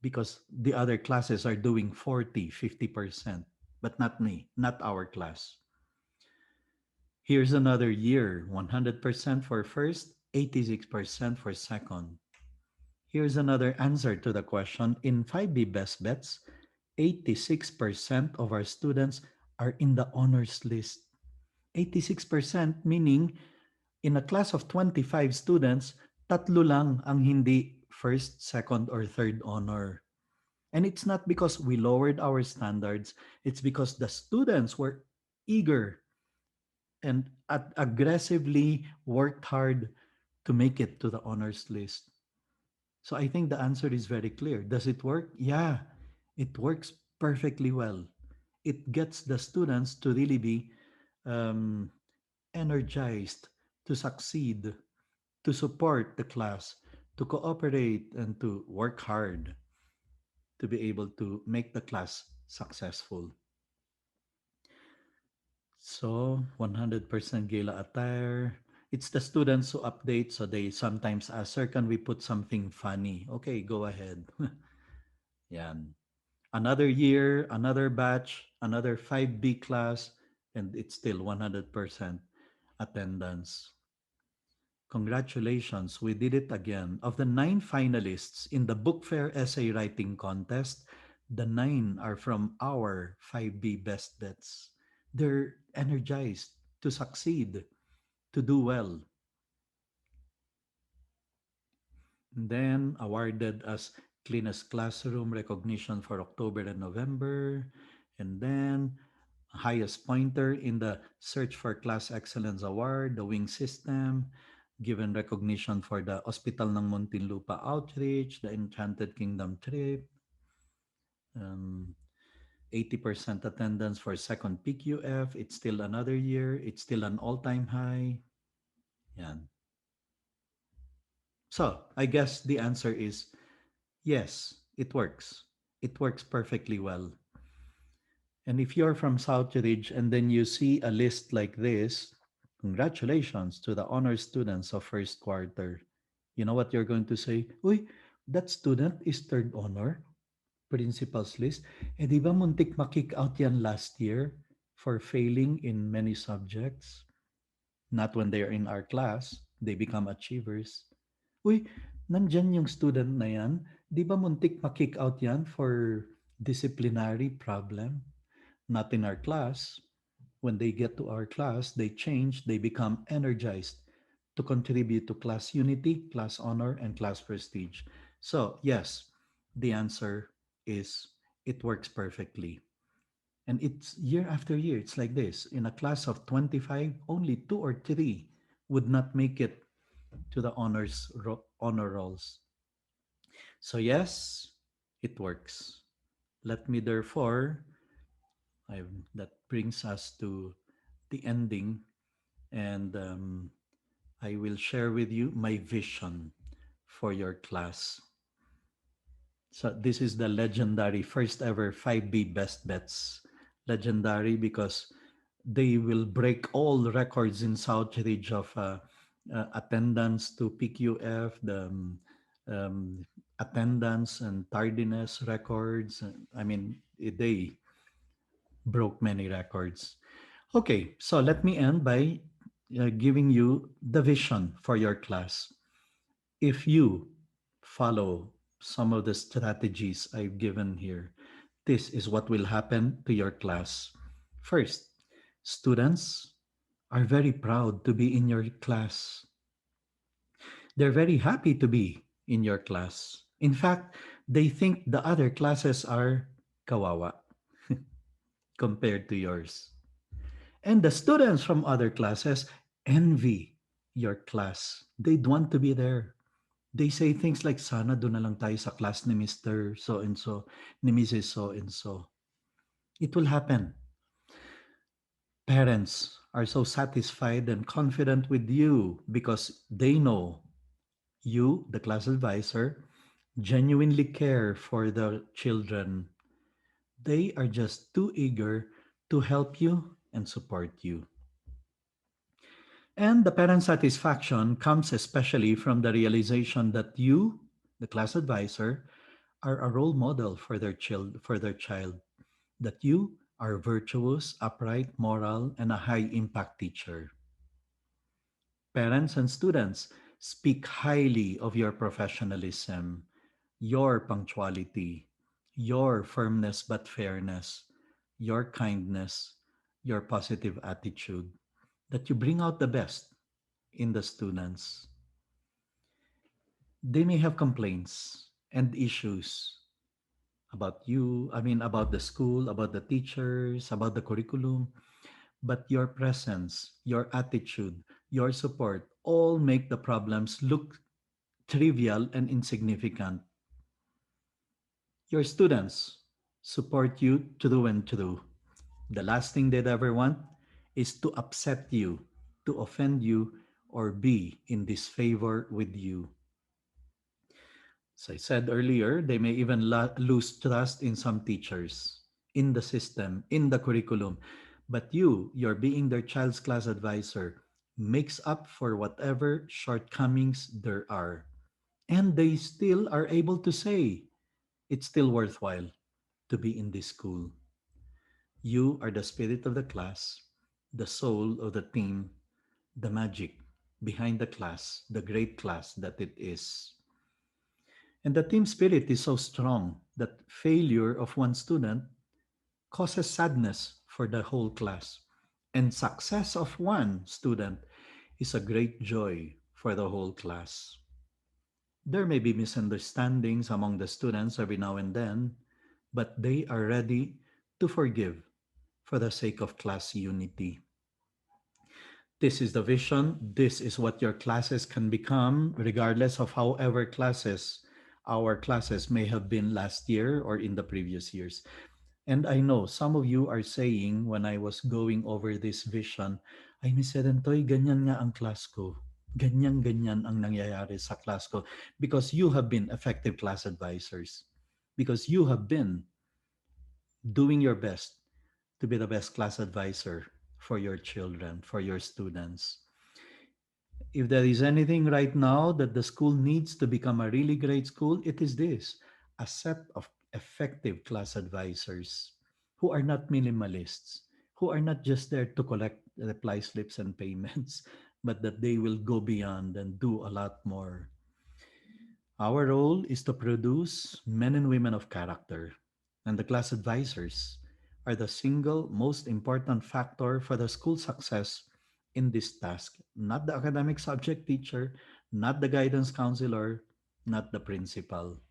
because the other classes are doing 40, 50%, but not me, not our class. Here's another year, 100% for first, 86% for second. Here's another answer to the question. In 5B Best Bets, 86% of our students are in the honors list. 86% meaning in a class of 25 students, tatlo lang ang hindi first, second, or third honor. And it's not because we lowered our standards, it's because the students were eager and aggressively worked hard to make it to the honors list. So I think the answer is very clear. Does it work? Yeah, it works perfectly well. It gets the students to really be um, energized, to succeed, to support the class, to cooperate, and to work hard to be able to make the class successful. So, 100% gala attire. It's the students who update, so they sometimes ask, Sir, can we put something funny? Okay, go ahead. Yan. Another year, another batch, another 5B class, and it's still 100% attendance. Congratulations, we did it again. Of the 9 finalists in the book fair essay writing contest, the 9 are from our 5B best bets. They're energized to succeed, to do well. And then awarded as cleanest classroom recognition for October and November. And then highest pointer in the Search for Class Excellence Award, the Wing System, given recognition for the Hospital ng Muntinlupa Outreach, the Enchanted Kingdom trip, um, 80% attendance for second PQF. It's still another year. It's still an all-time high. Yan. So, I guess the answer is yes, it works. It works perfectly well. And if you're from Southridge and then you see a list like this, congratulations to the honor students of first quarter. You know what you're going to say? Uy, that student is third honor, principal's list. Eh di ba muntik makick out yan last year for failing in many subjects? Not when they're in our class, they become achievers. Uy, nandyan yung student na yan. Di ba muntik makick out yan for disciplinary problem? Not in our class. When they get to our class, they change, they become energized to contribute to class unity, class honor, and class prestige. So, yes, the answer is it works perfectly. And it's year after year, it's like this. In a class of 25, only 2 or 3 would not make it to the honor rolls. So, yes, it works. Let me therefore, that brings us to the ending, and I will share with you my vision for your class. So this is the legendary first ever 5B best bets. Legendary because they will break all records in Southridge of attendance to PQF, the attendance and tardiness records. I mean, they broke many records. Okay, so let me end by giving you the vision for your class. If you follow some of the strategies I've given here, this is what will happen to your class. First, students are very proud to be in your class. They're very happy to be in your class. In fact, they think the other classes are kawawa compared to yours. And the students from other classes envy your class. They'd want to be there. They say things like, sana doon na lang tayo sa class ni Mr. So-and-so, ni Mrs. So-and-so. It will happen. Parents are so satisfied and confident with you because they know you, the class advisor, genuinely care for the children. They are just too eager to help you and support you. And the parent satisfaction comes especially from the realization that you, the class advisor, are a role model for their child, that you are virtuous, upright, moral, and a high impact teacher. Parents and students speak highly of your professionalism, your punctuality, your firmness but fairness, your kindness, your positive attitude, that you bring out the best in the students. They may have complaints and issues, about you, I mean, about the school, about the teachers, about the curriculum, but your presence, your attitude, your support all make the problems look trivial and insignificant. Your students support you through and through. The last thing they'd ever want is to upset you, to offend you, or be in disfavor with you. As I said earlier, they may even lose trust in some teachers, in the system, in the curriculum. But you're being their child's class advisor, makes up for whatever shortcomings there are. And they still are able to say, it's still worthwhile to be in this school. You are the spirit of the class, the soul of the team, the magic behind the class, the great class that it is. And the team spirit is so strong that failure of one student causes sadness for the whole class. And success of one student is a great joy for the whole class. There may be misunderstandings among the students every now and then, but they are ready to forgive for the sake of class unity. This is the vision. This is what your classes can become, regardless of however classes our classes may have been last year or in the previous years. And I know some of you are saying when I was going over this vision, ay Miss Edentoy, ganyan nga ang class ko. Ganyan-ganyan ang nangyayari sa class ko. Because you have been effective class advisors. Because you have been doing your best to be the best class advisor for your children, for your students. If there is anything right now that the school needs to become a really great school, it is this: a set of effective class advisors who are not minimalists, who are not just there to collect reply slips and payments, but that they will go beyond and do a lot more. Our role is to produce men and women of character, and the class advisors are the single most important factor for the school success in this task. Not the academic subject teacher, not the guidance counselor, not the principal.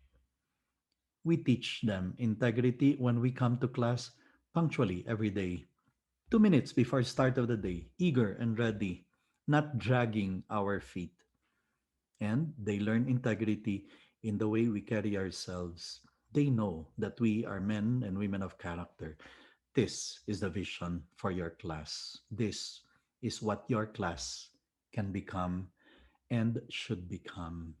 We teach them integrity when we come to class punctually every day. 2 minutes before start of the day, eager and ready, not dragging our feet. And they learn integrity in the way we carry ourselves. They know that we are men and women of character. This is the vision for your class. This is what your class can become and should become.